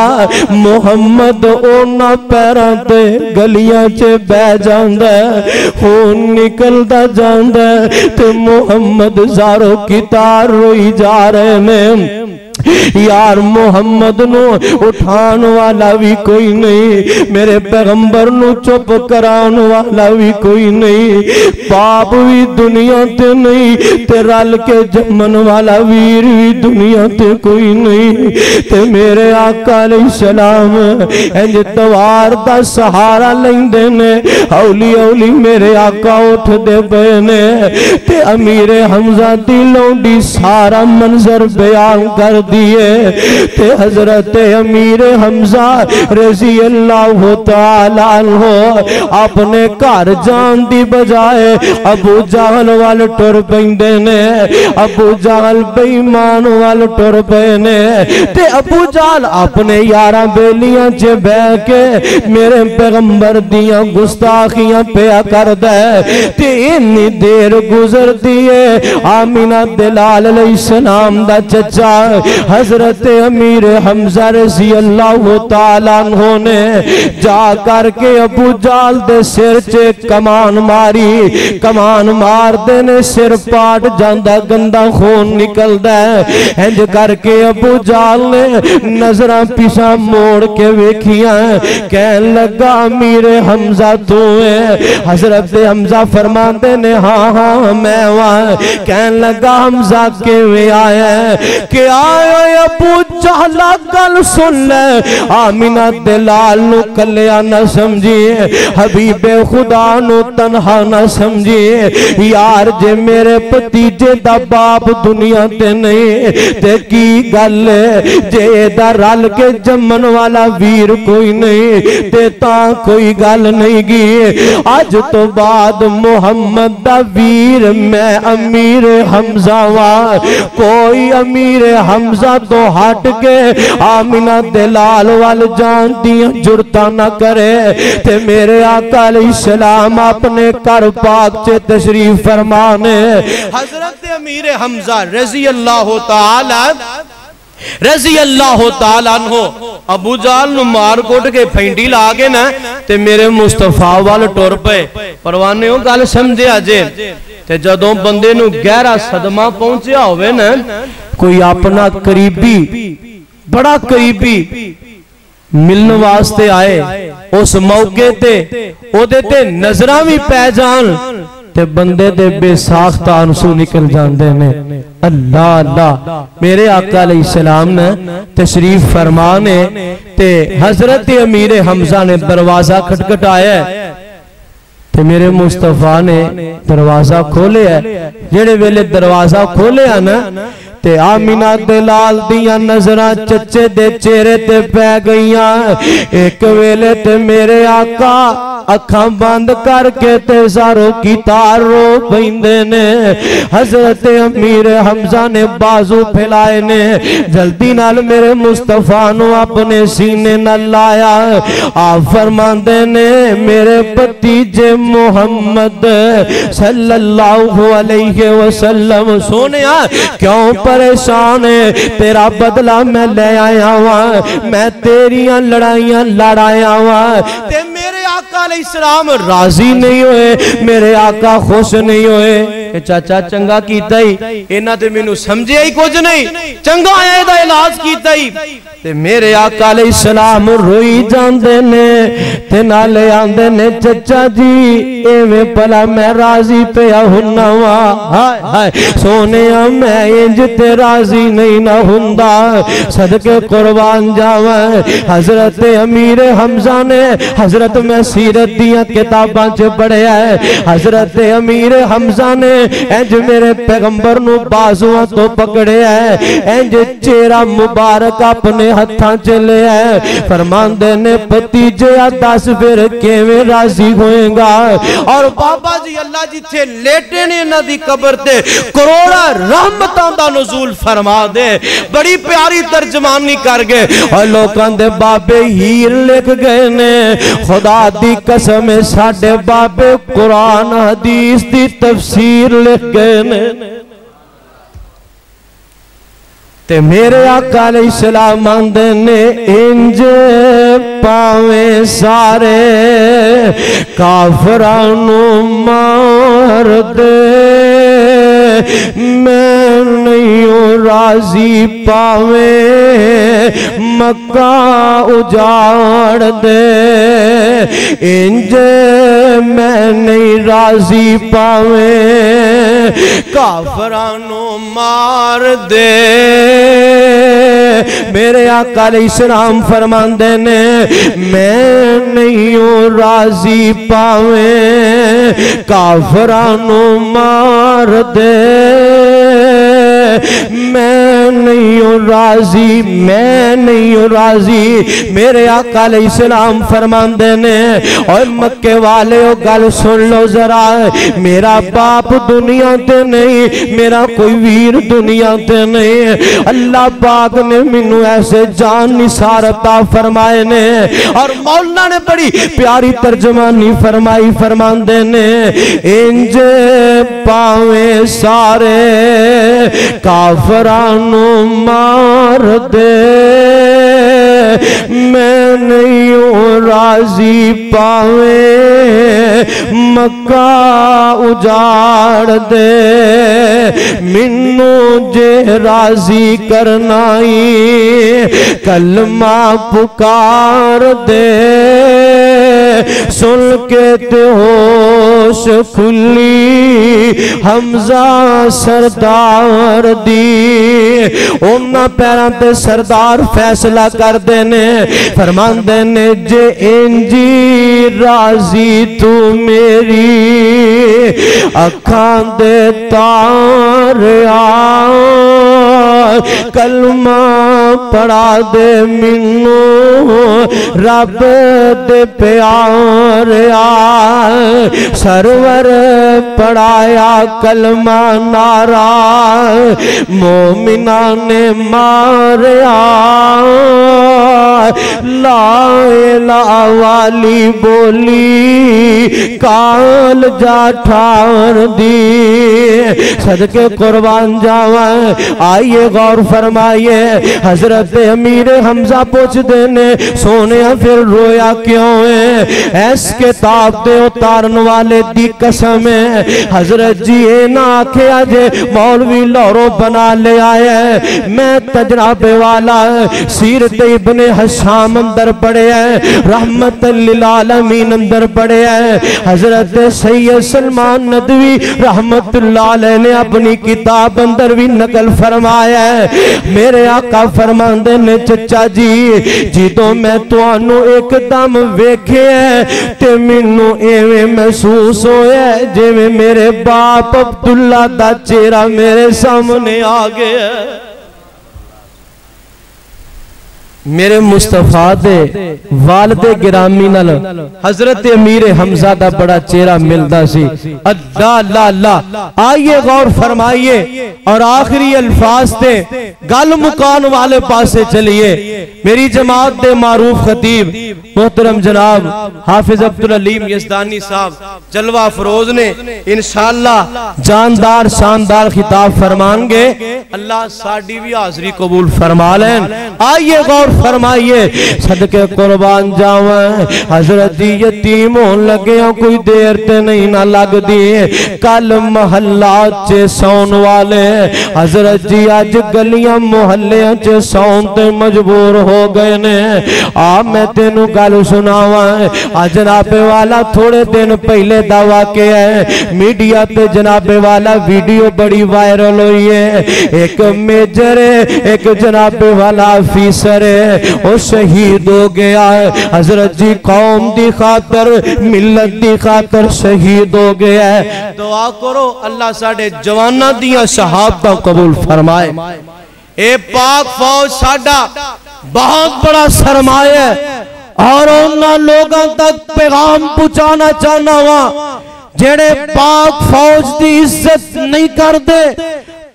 मुहम्मद ओना पैरां ते गलियां च बह जांदा, खून निकलदा जांदा, ते मुहम्मद जारो कितार रोई जा रहे ने। यार मोहम्मद नु उठान वाला भी कोई नहीं, मेरे पैगंबर नु चुप कराने वाला भी कोई नहीं, पाप भी दुनिया ते नहीं, ते रल के जमन वाला वीर भी दुनिया ते कोई नहीं। ते मेरे आका अलैहिस्सलाम इंज तवार दा सहारा लेंदे ने, हौली हौली मेरे आका उठदे पे ने, ते अमीर हमजा दी लौंडी सारा मंजर बयान कर दिए। ते हजरत अमीर हमजा रजी अल्लाह तआला अन्हु अपने घर जान दी बजाय अबू जहल वाल टुर पैंदे ने, अबू जहल बेईमान वाल टुर पे ने। ते अबू जहल अपने यारा बेलियां च बह के मेरे पैगंबर दियां गुस्ताखियां पिया करदा है। ते इन्नी देर गुजरदी है, आमिना दे लाल अलैहिस्सलाम दा चचा हजरत अमीर हमजा रज़ी अल्लाह तआला अन्हु ने जा करके अबू जाल दे सिर च कमान मारी, कमान मार दे ने सिर पाट जांदा, गंदा खून निकलदा है। इंज करके अबू जाल ने नजरां पिछा मोड़ के वेखियां, कहन लगा अमीर हमजा तू है? हजरत हमजा फरमाते ने हाँ हाँ मैं वहां। कहन लगा हमजा किवें आया? कि आए अबू जहला गल सुन ले, आमिना दे लाल नू कलिया न समझिए, हबीबे खुदा नू तन्हा न समझिए। यार जे मेरे भतीजे दा बाप दुनिया ते नहीं ते की गल, जे दा रल के जमन वाला वीर कोई नहीं ते ता कोई गल नहीं गी। अज तो बाद मुहम्मद दा वीर मैं अमीर हमजा वा, कोई अमीर हमजा तो हट के आमिना दे लाल वाल जान दियां जुरता ना करे। ते मेरे आका अलैहिस्सलाम अपने घर पाक च तशरीफ फरमाने, हजरत अमीर हमजा रजी अल्लाह ताला अन्हो अबू जाल नु मार कोट के फेंडी ला के ना ते मेरे मुस्तफा वाल टुर पे। परवाने ओ गल समझिया जे, ते जदों बंदे नु गहरा सदमा पहुंचया होवे ना, कोई अपना करीबी बड़ा करीबी मिलने वास्ते आए, उस मौके ते ओदे ते नजरां भी पै जान ते बंदे दे बेसाख्ता आंसू निकल जाते ने। अल्लाह अल्लाह, मेरे आका अलैहिस्सलाम ने तशरीफ फरमाने ते हजरत अमीर हमजा ने दरवाजा खटखटाया ते मेरे मुस्तफा ने दरवाजा खोलिया। जेड़े वेले दरवाजा खोलिया ना ते आमिना दे लाल दियां नजरां चचे दे चेहरे ते पै गईयां। एक वेले ते मेरे आका अखां बंद करके ते सारो की तार रो पैंदे ने। हजरत अमीर हमजा ने बाजू फैलाए ने, जल्दी नाल मेरे मुस्तफा नु अपने सीने नाल लाया। आप फरमांदे ने, मेरे भतीजे मुहम्मद सल्लल्लाहु अलैहि वसल्लम सोनिया क्यों परेशान है, तेरा बदला मैं ले आया वां, मैं तेरियां लड़ाइयां लड़ाया वां। ते मेरे आका अलैहिस्सलाम राजी नहीं होए, मेरे आका खुश नहीं होए। चाचा चंगा कीता ही, इन्हां ते मैनू समझिया ही कुछ नहीं, चंगा आया इहदा इलाज कीता ही। ते मेरे आका अलैहिस्सलाम रोई जांदे ने ते नाले आंदे ने, चचा जी एवें भला मैं राजी पिया हुन्ना वा, हाय हाय सोनिया मैं इंज ते राजी नहीं ना हुंदा, सदके कुर्बान जावां। हजरत अमीर हमजा ने, हजरत मैं सीरत दियां किताबां च पढ़िया है, हजरत अमीर हमजा ने इंज मेरे पैगंबर नु बाजुआं तो पकड़िया है, इंज चेहरा मुबारक अपने हत्थां च लिया है। फरमांदे ने, भतीजे दस फिर किवें राजी होएगा। और बाबा जी अल्लाह जिथे लेटे ने इन्हां दी कब्र ते करोड़ा रहमतां दा नुज़ूल फरमा दे। बड़ी प्यारी तर्जमानी कर गए और लोकां दे बाबे हीर लिख गए ने। खुदा दी कसम है साडे बाबे कुरान हदीस दी तफसीर लिख गए ने। ते मेरे आका अलैहिस्सलाम आंदे ने, इंज पावे सारे काफरां नू मार दे, मैं नहीं राजी पावे मक्का उजाड़ दे। इंज मैं नहीं राजी पावे काफरां नू मार दे। मेरे आका अलैहिस्सलाम फरमांदे ने, मैं नहीं राजी पावे काफरां नू मार दे, मैं नहीं राजी, मैं नहीं राजी। मेरे आका अलैहिस्सलाम फरमांदे ने, और मक्के वाले ओ गल सुन लो जरा, मेरा बाप दुनिया ते नहीं, मेरा कोई वीर दुनिया ते नहीं, अल्लाह पाक ने मैनू ऐसे जान निसार अता फरमाए ने। और मौला ने बड़ी प्यारी तर्जमानी फरमाई, फरमांदे ने, इंज पावे सारे काफरां नू मार दे, मैं नहीं राजी पावे मक्का उजाड़ दे, मिन्नू जे राजी करनाई कलमा पुकार दे, सुन के ते होश खुली हमजा सरदार दी। उन्हां पैरां ते सरदार फैसला करदे ने, फरमांदे ने जे इंजी राजी तू मेरी अखां दे तार कलमा पढ़ा दे मिनू रब दे प्यार सरवर पढ़ाया कलमा नारा मोमिना ने मारिया ला इलाहा वाली बोली काल जा ठार दी। सदके कुर्बान जावा। आइए गौर फरमाइए, हजरत अमीर हमजा पूछते ने सोने फिर रोया क्यों है? ऐस किताब दे उतारन वाले दी कसम है हजरत जी ये ना आखिया जे मौलवी लाहौरों बना ले आया। मैं तजराबे वाला सीरत इब्ने हशाम अंदर पढ़े है, रहमत लिल आलमीन अंदर पढ़े है। हजरत सैयद सलमान नदवी रहमतुल्लाह अलैह ने अपनी किताब अंदर भी नकल फरमाया है। मेरे आका फरमांदे ने चचा जी जिदों मैं तुहानू एकदम वेखे ते मैनू एवें महसूस होया जिवें मेरे बाप अब्दुल्ला दा चेहरा मेरे सामने आ गया। मेरे मुस्तफा दे वालदे गिरामी नाल हजरत अमीर हमजा दा बड़ा चेहरा मिलता सी। अल्लाह अल्लाह अल्लाह। आइए गौर फरमाइए और आखिरी अल्फाज से गल मुकान वाले पासे चलिए। मेरी जमात दे मारूफ खतीब मोहतरम जनाब हाफिज अब्दुल अलीम यज़दानी साहब जलवा अफरोज ने इंशाअल्लाह जानदार शानदार खिताब फरमाएंगे। अल्लाह साडी भी हाजरी कबूल फरमा लें। आइए गौर फरमाइए, सदके कुर्बान जावा। हजरत दी यतीम होन लगे कोई देर ते नहीं ना लगदी। कल महल्ला च सौन वाले हजरत जी अज गलियां मोहल्लियां च सौन ते मजबूर हो गए ने। आ मैं तेनू गल सुनावा। जनाबे वाला थोड़े दिन पहले दा वाकया है, मीडिया पे जनाबे वाला वीडियो बड़ी वायरल हुई है। एक मेजर एक जनाबे वाला ऑफिसर है वो शहीद हो गया है। हजरत जी कौम दी खातर मिल्लत दी खातर शहीद हो गया है। दुआ करो अल्लाह साडे जवाना दियां शहादतां कबूल फरमाए। ए पाक फौज साडा बहुत बड़ा सरमाया है और उन्हां लोगों तक पैगाम पहुंचाना चाहना वा जेड़े पाक फौज की इज्जत नहीं करते,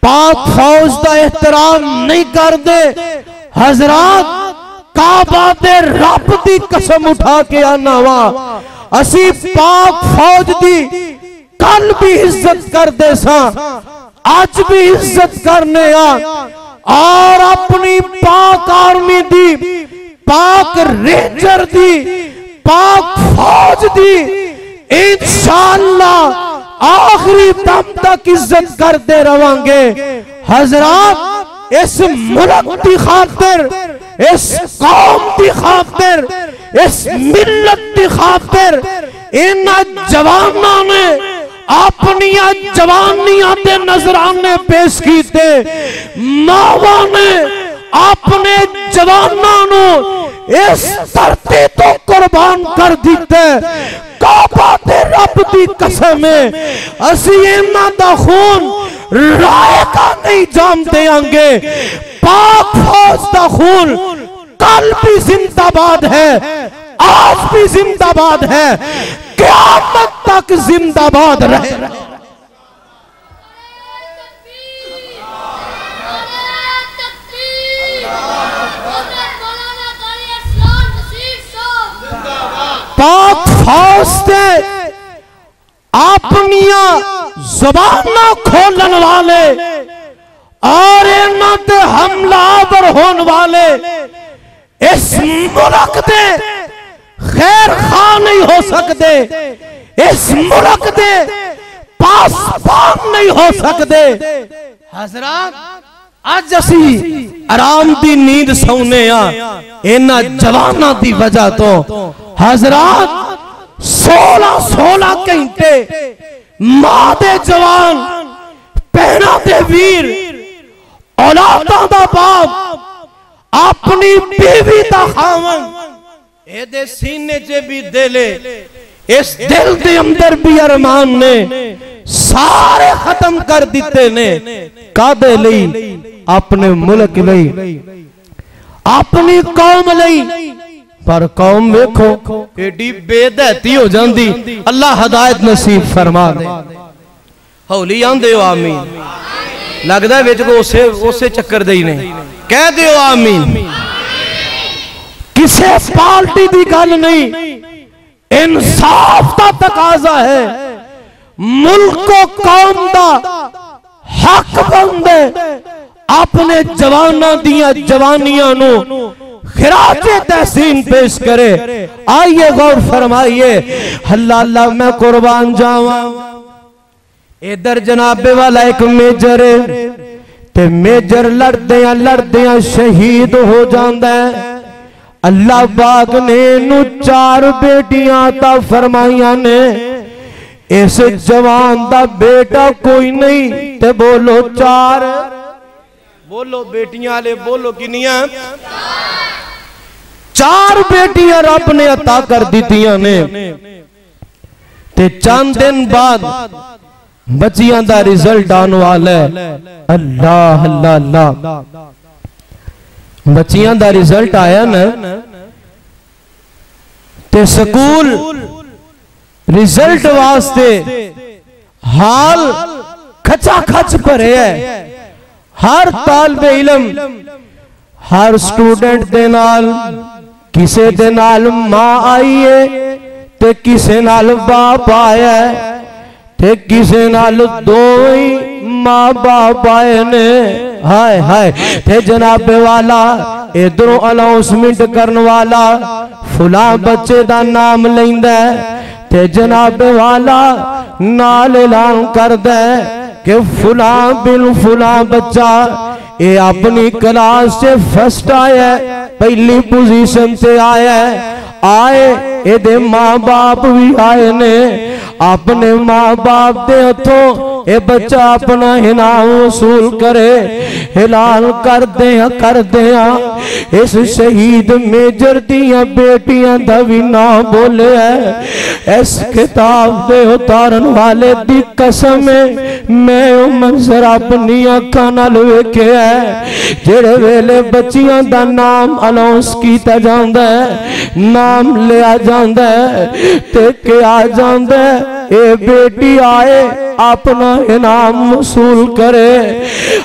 पाक फौज का एहतराम नहीं करते। हजरात काबा दे रब दी कसम उठा के आना वा असी पाक फौज दी कल भी इज्जत करते सा, आज भी इज्जत करने और अपनी पाक आर्मी दी, पाक रेंजर दी, पाक फौज दी इंशाअल्लाह आखिरी दम तक इज्जत करते रवांगे। हजरात इस मुल्क की खातिर, इस कौम की खातिर, इस मिल्लत की खातिर इन जवानों ने अपनी जवानियां के नजराने पेश किए। मावा ने अपने जवानों इस धरती तो कुर्बान कर दिते। काबा दे रब दी कसम है असी इन्हां दा खून रायका नहीं जाम देंगे। पाक फौज का खून कल भी जिंदाबाद है, आज भी जिंदाबाद है, क़यामत तक जिंदाबाद रहे। पाक फौज से अपनिया ज़बाना खोलन वाले और इन्हां ते हमलावर होने वाले इस मुल्क दे खैर खा नहीं हो सकते, इस मुल्क दे पासबान नहीं हो सकते। हजरात आज असी आराम दी नींद सोने इन्हां जवानां दी वजह तो। हजरात 16-16 घंटे मां दे जवान, भैणा दे वीर, औलादां दा बाप, अपनी बीवी दा खावन, एदे सीने च भी दिल, इस दिल दे अंदर भी अरमान ने सारे खत्म कर दिते ने। कादे लई? अपने मुल्क लई, अपनी कौम लई। पर कौम वेखो एडी बेदहती हो जाती। अल्लाह हदायत नसीब फरमा दे। हौली आंदे हो आमीन। लगता है विच उसे उसे चक्कर दे ही नहीं। कह दो आमीन। किसी पार्टी की गल नहीं, इंसाफ का तकाजा है। मुल्क को कौम का हक बनदे अपने जवाना दियां जवानियां नू खिराजे तहसीन पेश करे। आइए गौर फरमाइए। अल्लाह अल्लाह मैं कुर्बान जावा। इधर जनाबे वाला एक मेजर है, ते मेजर लड़दे शहीद हो जाता है। अल्लाह पाक ने इनू 4 बेटियां अता फरमाइया ने। इस जवान दा बेटा कोई नहीं, ते बोलो 4। बोलो बेटियां वाले बोलो किनियां? 4 बेटियां रब ने अता कर दितियां ने। ते चंद दिन बाद बच्चियां दा रिजल्ट आने वाला है। अल्लाह अल्लाह अल्लाह। बच्चियां दा रिजल्ट आया ना, ते स्कूल रिजल्ट वास्ते हाल खचा खच भरे है। हर तालिब इल्म, हर स्टूडेंट दे नाल किसे दे नाल मां आई है, ते किसे नाल बाप आया है, ते किसे नाल 2 ही मां बाप आए ने। हाय हाय। ते जनाबे वाला इधरों अनाउंसमेंट करने वाला फुला बच्चे दा नाम लेंदा है, ते जनाबे वाला नाल ऐलान करदा है कि फुला बिन फुला बच्चा ये अपनी क्लास से फर्स्ट आया, पहली पोजीशन से आया। आए एदे मां बाप भी आए ने। अपने मां बाप दे हथों ये बच्चा अपना इनाम वसूल करे। ऐलान कर दिया इस शहीद मेजर दियां बेटियां दा भी नाम बोले है। इस किताब दे उतारन वाले दी कसम मैं वो मंजर अपनी अखां नाल वेखिया है। जेड़े वेले बच्चियां दा नाम अनाउंस किया जांदा है, नाम लिया जांदा है, ते क्या जांदा है ए बेटी आए अपना इनाम वसूल करे।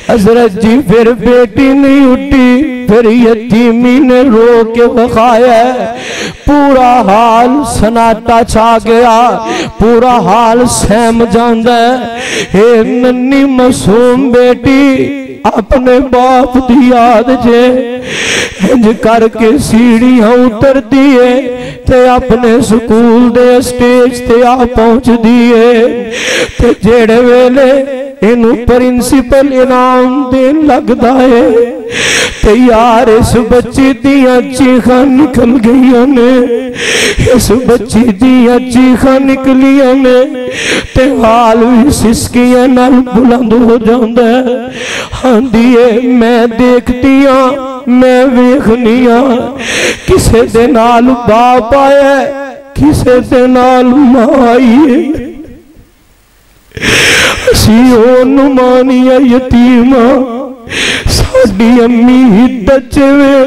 हजरत जी फिर बेटी नहीं उठी, फिर यतीमी ने रो के बखाया। पूरा हाल सनाटा छा गया, पूरा हाल सहम जाता है। ए नन्नी मासूम बेटी अपने बाप की याद जे इंज करके सीढ़ियां उतर दिए, ते अपने स्कूल दे स्टेज ते आ पहुंच दिए। ते जेड़े वेले इनू प्रिंसिपल इनाम देन लगदा है, ते यार इस बच्ची दियां चीखां निकल गई ने। इस बच्ची दियां चीखां निकलियां ने, ते हाल भी सिसकियां नाल बुलंद हो जांदा है। आंदी है मैं देखती हाँ, मैं वेखनी हाँ, किसे दे नाल बाप आया, किसे दे नाल मां आई है। असी ओनू मानिया यतीमा, साडी अम्मी हिद्दत च वे,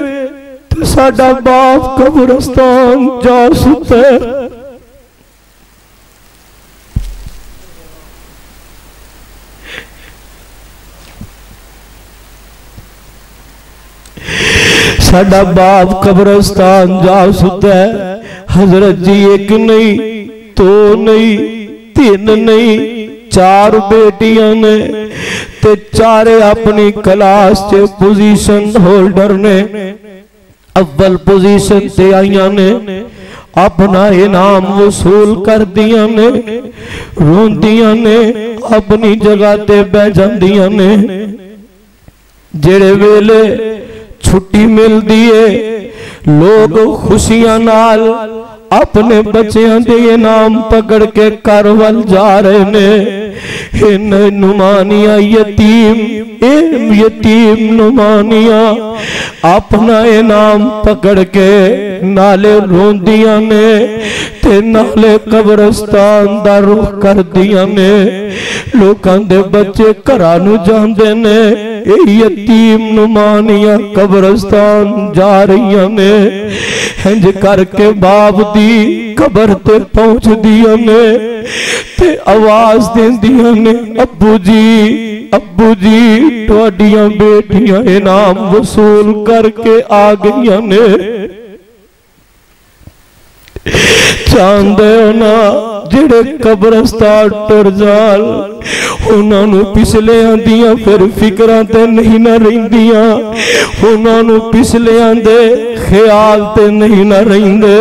ते साडा बाप कब्रिस्तान जा सुता है। साडा बाप कब्रिस्तान जा सुता है। हजरत जी एक नहीं, 2 नहीं, 3 नहीं, 4 बेटियां ने, ते 4 अपनी क्लास च पोजीशन होल्डर ने। अव्वल पोजीशन से आईया ने, अपना इनाम वसूल कर दिया ने, रोंदियां ने, अपनी जगह ते बह जांदियां ने। जेड़े वेले छुट्टी मिलती है, लोग खुशियां नाल अपने बच्चों के इनाम पकड़ के घर वल जा रहे ने। नुमानिया यतीम नुमानिया अपना इनाम पकड़ के नाले रोंदिया ने ते नाले कब्रिस्तान दा रुख कर दिया ने। लोकां दे बच्चे घरां नूं जांदे ने, यतीम नुमानिया कब्रिस्तान जा रही ने। इंज करके बाप दी कबर ते पहुंच दिया ने ते आवाज देंदियां ने, अब्बू जी तुहाडियां बेटियां इनाम वसूल करके आ गई ने। जानते हो ना जेड़े कब्रिस्तान टुर जान उन्होंने पिछलियां दियां फिर फिक्रां ते नहीं ना रहिंदियां, उन्होंने पिछलियां दे ख्याल ते नहीं ना रहिंदे।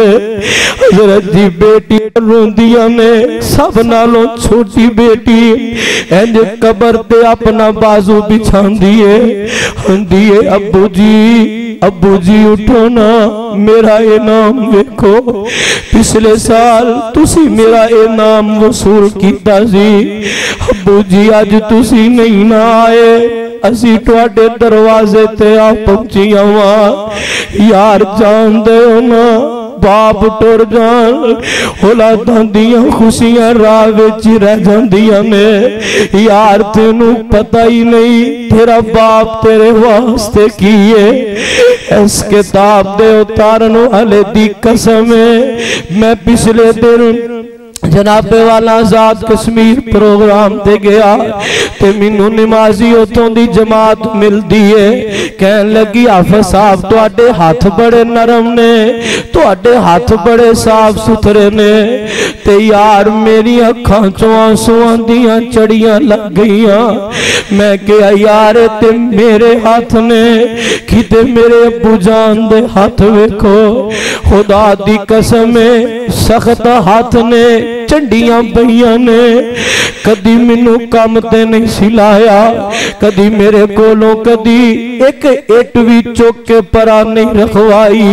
हज़रत जी बेटी रोंदियां ने, सब नालों छोटी बेटी इंज कबर ते अपना बाजू बिछांदी है, हुंदी है अब्बू जी उठो ना, मेरा इनाम देखो, पिछले साल तुसी मेरा इनाम वसूल किया सी, अब्बू जी अज तुसी नहीं ना आए, असी तुहाडे दरवाजे ते आ पहुंचिया वा। यार जानदे हो ना बाप टुर जान औलादां दियां खुशियां राह विच रह जांदियां ने। यार तेनू पता ही नहीं तेरा बाप तेरे वास्ते की है। इस किताब दे उतारन वाले दी कसम है, मैं पिछले दिन जनाबे वाला आजाद कश्मीर प्रोग्राम ते गया ते मैनू नमाजी उतों दी जमात मिलती है, कहन लगी हाफिज साहब तुहाडे हाथ बड़े नरम ने, तुहाडे हाथ बड़े साफ सुथरे ने। ते यार मेरी अखां चों आंसुआं दियां चड़ियां लग गईयां। मैं कहा यार ते मेरे हाथ ने, किते मेरे अब्बू जान दे हाथ वेखो, खुदा दी कसम है सख्त हाथ ने, झंडियां पईयां ने, कदी मैनू काम ते नहीं सिलाया, कदी मेरे कोलों कदी एक इट भी चुक के परा नहीं रखवाई।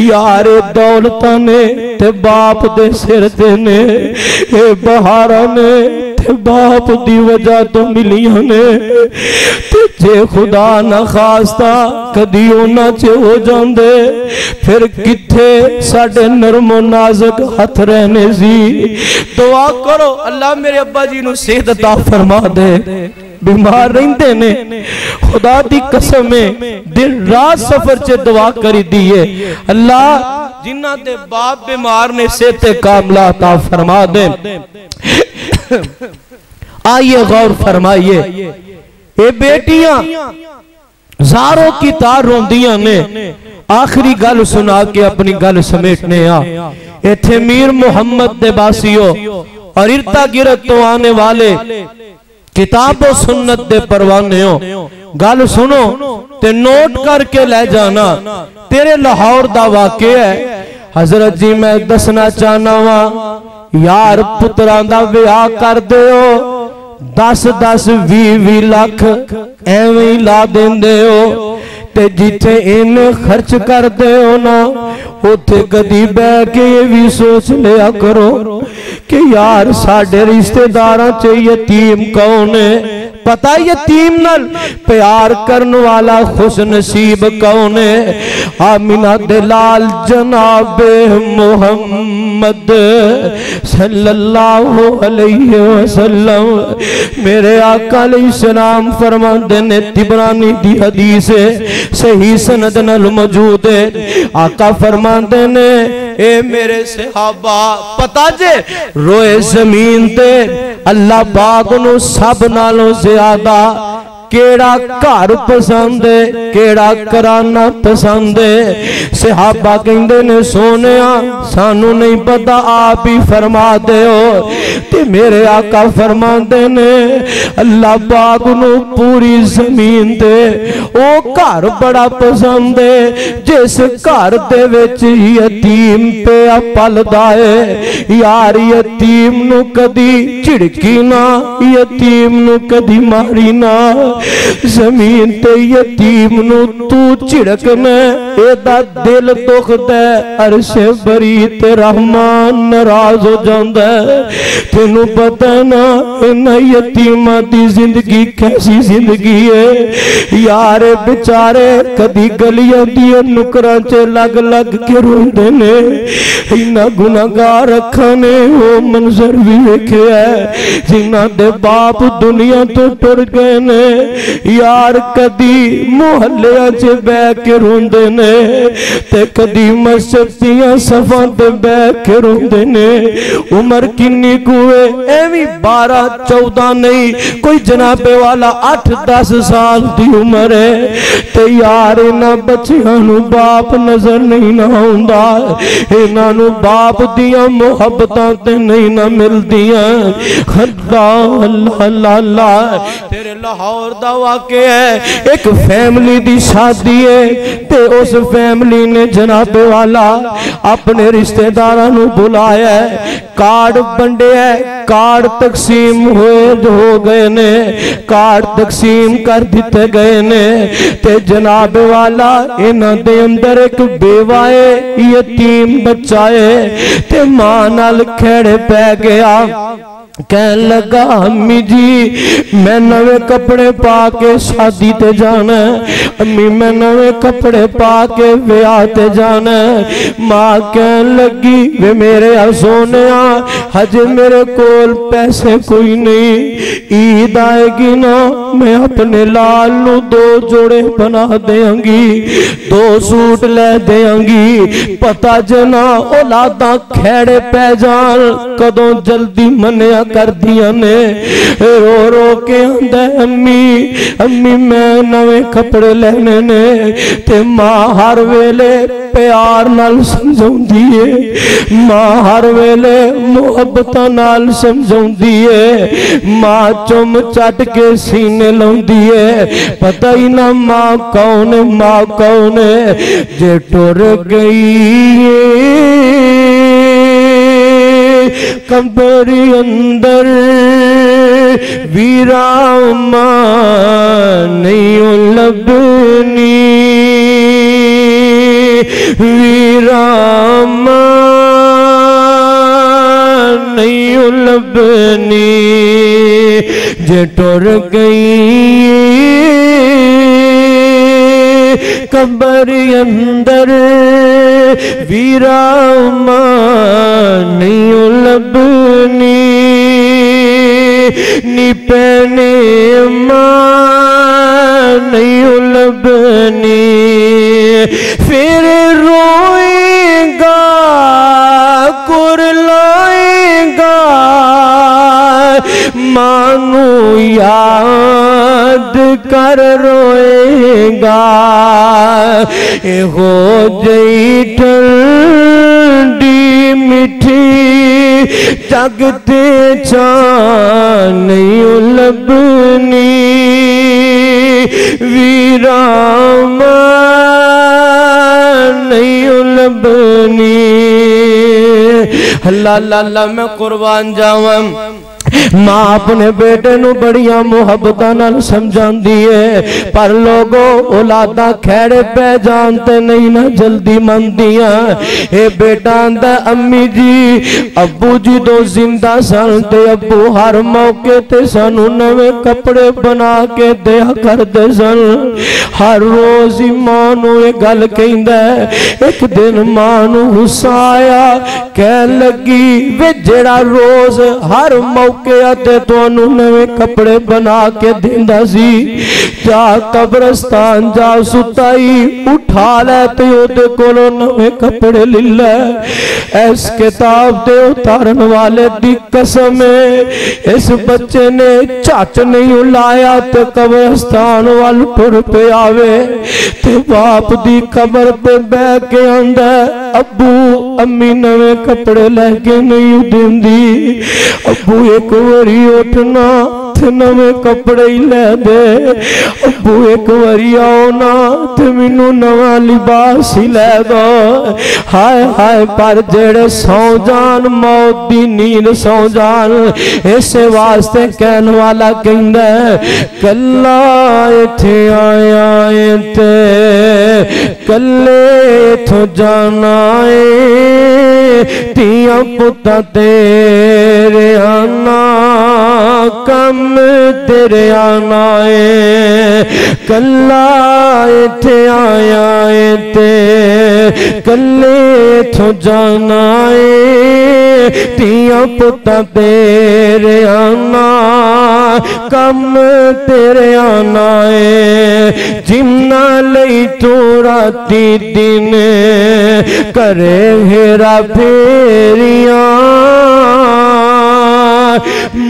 यार दौलतां ने ते बाप दे सिर ते ने, ए बहारा ने ते बाप दी वजह तो मिलियां ने। ते जे खुदा ना खास्ता कदी उन्हां च हो जांदे फिर किथे साडे नरमो नाजुक हथ रहने सी। दुआ करो अल्लाह मेरे अब्बा जी नू सेहत अता फरमा दे, बीमार रहंदे ने, खुदा दी कसम है दिन रात सफर च दुआ करी दी है, अल्लाह जिन्हां दे बाप बीमार ने सेहत कामला अता फरमा दे। आइए गौर फरमाइए, ये बेटियां जारों की तार रोंदियां ने। आखिरी गल सुना के अपनी गल समेटने आ। इथे मीर मोहम्मद दे बासियो और इर्ता गिरत तो आने वाले किताबो सुन्नत दे परवाने हो, गल सुनो ते नोट करके ले जाना। तेरे लाहौर दा वाकया है हजरत जी, मैं दसना चाहना वा यार पुत्रां दा विआह कर दिओ, 10-10 20-20 लाख एवं ही ला देंदे हो, ते जिथे इन खर्च करते हो ना उथे कदी बह के ये भी सोच लिया करो कि यार साडे रिश्तेदारां च यतीम कौन है। पता यतीम नाल प्यार करने वाला खुश नसीब कौन है। आमिना दे लाल जनाबे मोहम्मद सल्लल्लाहु अलैहि वसल्लम मेरे आका अलैहिस्सलाम फरमाते ने, तिबरानी दी हदीस है सही सनद नाल मौजूद है, आका फरमाते ने ए मेरे सहाबा पता जे रोए जमीन ते अल्लाह पाक नू सब नालों ज्यादा केड़ा घर पसंद है, केड़ा कराना पसंद है। सहाबा कहंदे ने सोनिया सानू नहीं पता, आप ही फरमा दे हो। ते मेरे आका फरमाते ने अल्लाह पाक नू पूरी जमीन दे ओ घर बड़ा पसंद है जिस घर दे विच यतीम पिया पलदा है। यार यतीम नू कदी झिड़की ना, यतीम नू कदी मारी ना, जमीन ते यतीम नू तू झिड़कना एदा दिल दुखदा अरशे बरी ते रहमान नाराज हो जांदा तेनू पता ना इन्हां यतीमां दी जिंदगी कैसी जिंदगी है यार बेचारे कदी गलियां दी नुकरां च लग लग के रोंदे ने इन्हां गुनाहगार अखां ने वो मंजर भी वेखिया जिन्हां दे बाप दुनिया तो टुर गए ने यार कदी मुहल्लियां च बैठ के रोंदे ने ते कदी मस्जिद दियां सफां ते बैठ के रोंदे ने उम्र किन्नी कुए एवी 12-14 नहीं कोई जनाबे वाला 8-10 साल दी उम्र है ते यार इन्हां बच्चियां नू बाप नजर नहीं ना आउंदा इन्हां नू बाप दियां मुहब्बतां ते नहीं ना मिलदियां अल्लाह अल्लाह अल्लाह तेरे लाहौर दा वाक़या है एक फैमिली दी शादी है ते उस फैमिली ने जनाबे वाला अपने रिश्तेदारां नू बुलाया कार्ड बंडे कार्ड तकसीम हो गए ने कार्ड तकसीम कर दिते गए ने ते जनाबे वाला इन्हां दे अंदर एक बेवा है यतीम बच्चा है ते मां नाल खेड़े पै गया कह लगा अम्मी जी मैं नवे कपड़े पा के शादी ते जाना अम्मी मैं नवे कपड़े पा के ब्याह ते जाना मां कह लगी वे मेरे सोने हजे मेरे कोल पैसे कोई नहीं ईद आएगी ना मैं अपने लाल नू 2 जोड़े बना देंगी 2 सूट ले देंगी पता जना औलादा खेड़े पै जान कदों जल्दी मनिया कर दिया ने रो रो के आंदा अम्मी अम्मी मैं नवे कपड़े लेने ने ते मां हर वेले प्यार नाल समझाउंदी है मां हर वेले मुहब्बतां नाल समझाउंदी है मां चुम चट के सीने लाउंदी है पता ही ना मां कौन है जे टुर गई कब्र अंदर वीरा नहीं लबनी वीरा नहीं लबनी जे टुर गई कब्र अंदर वीरा नहीं लबनी नी पैने नहीं लबनी फिर रोएगा कुरलाएगा मानू याद कर रोएगा ए हो जई ठंडी मिठी जगते चान नहीं लबनी वीराम नहीं लबनी अल्लाह अल्लाह मैं कुर्बान जावां मां अपने बेटे नू बड़िया मुहब्बतां नाल समझांदी है पर लोगो औलादा खेड़े पै जान ते नहीं ना जल्दी मनदियां ए बेटा आंदा अम्मी जी अब्बू जी दो जिंदा सन ते अब्बू हर मौके ते सानू नवे कपड़े बना के दिया करदे सन हर रोज ही मां नू ये गल कहंदा एक दिन मां नू गुस्सा आया कह लगी वे जेड़ा रोज हर मौके तुहानू नवे कपड़े बना के दिंदा सी जा कब्रस्तान जा सुताई उठा लै ते ओदे कोलों नवे कपड़े ले लै इस किताब दे उतारन वाले दी कसम है इस बच्चे ने झट नहीं लाया ते कब्रस्तान वाल टुर पे आवे ते बाप दी कब्र पे बैठ के आंदा अबू अम्मी नवे कपड़े लैके नहीं देंदी। अबू एक बारी उठना ते नवे कपड़े ही लै दे। अबू एक बारी आओ ना ते मैनू नवा लिबास ही लै दो। हाय हाय पर जेड़े सौ जान मौत दी नींद सौ जान, इस वास्ते कहने वाला कहंदा कल्ला इत्थे आया ते कल्ले इत्थों जाना है। तियां पुत्तां तेरे आना कम तेरे आना है। कल्ला इत्थे आया ते कल्ले इत्थों जाना है। तियां पुत्तां तेरे आना कम तेरे आना है। जिन्ना लई तू राती दिन करे हेरा फेरियां,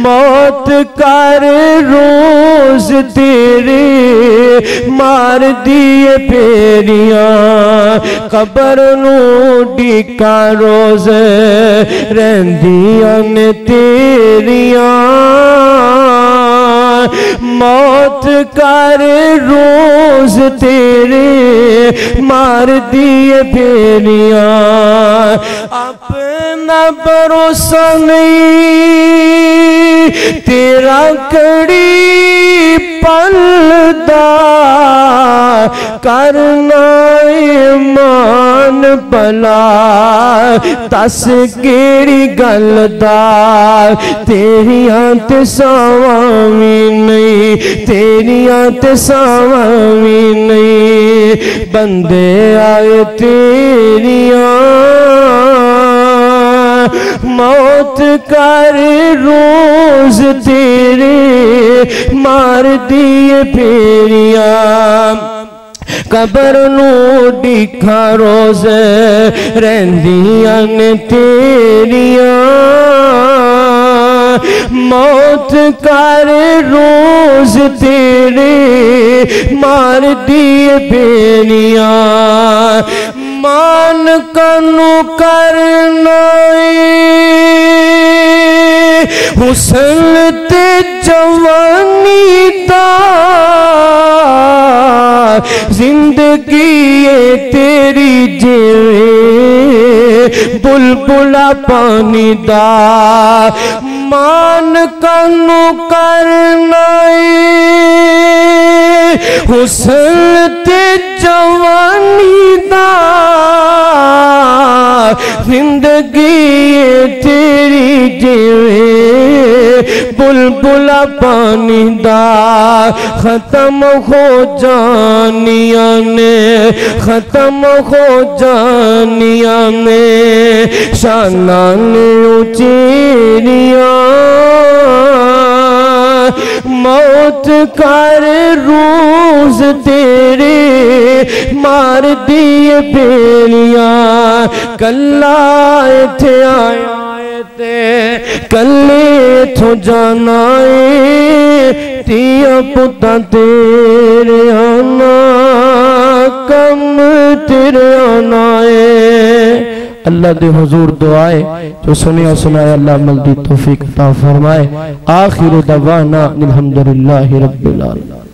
मौत कर रोज तेरे मार दिए फेरियां। कबर नू डीका रोज रहिंदियां ने तेरियां, मौत कर रोज तेरे मार दिए फेरियां। अपना भरोसा नहीं तेरा कड़ी पलदा, करना ईमान भला दस केड़ी गल दा। तेरियां ते सावां भी नहीं, तेरियां ते सावां भी नहीं, बंदे आए तेरियां। मौत कर रोज तेरे मार दिए फेरियां। कबर नू डीखा रोज रहिंदियां ने तेरियां, मौत कर रोज तेरे मार दिए फेरियां। मान कनू करना हुस्न ते जवानी दा, जिंदगी ये तेरी जिवे बुलबुला पानी दा। मान कनू करना हुस्न ते जवानी दा, जिंदगी तेरी जिवे बुलबुला पानी दा। खत्म हो जानिया ने, खत्म हो जानिया ने शाना ने उचेरिया। मौत कर रोज तेरे मार दिए फेरियां। कल्ला इत्थे आया ते कल्ले इत्थों जाना है। तियां पुत्तां तेरे आना कम तेरे आना है। अल्लाह दे हुजूर दुआए जो सुनिया सुनाया अल्लाह अमल दी तौफीक अता फरमाए। आखिर दवाना अल्हम्दुलिल्लाहि रब्बिल आलमीन।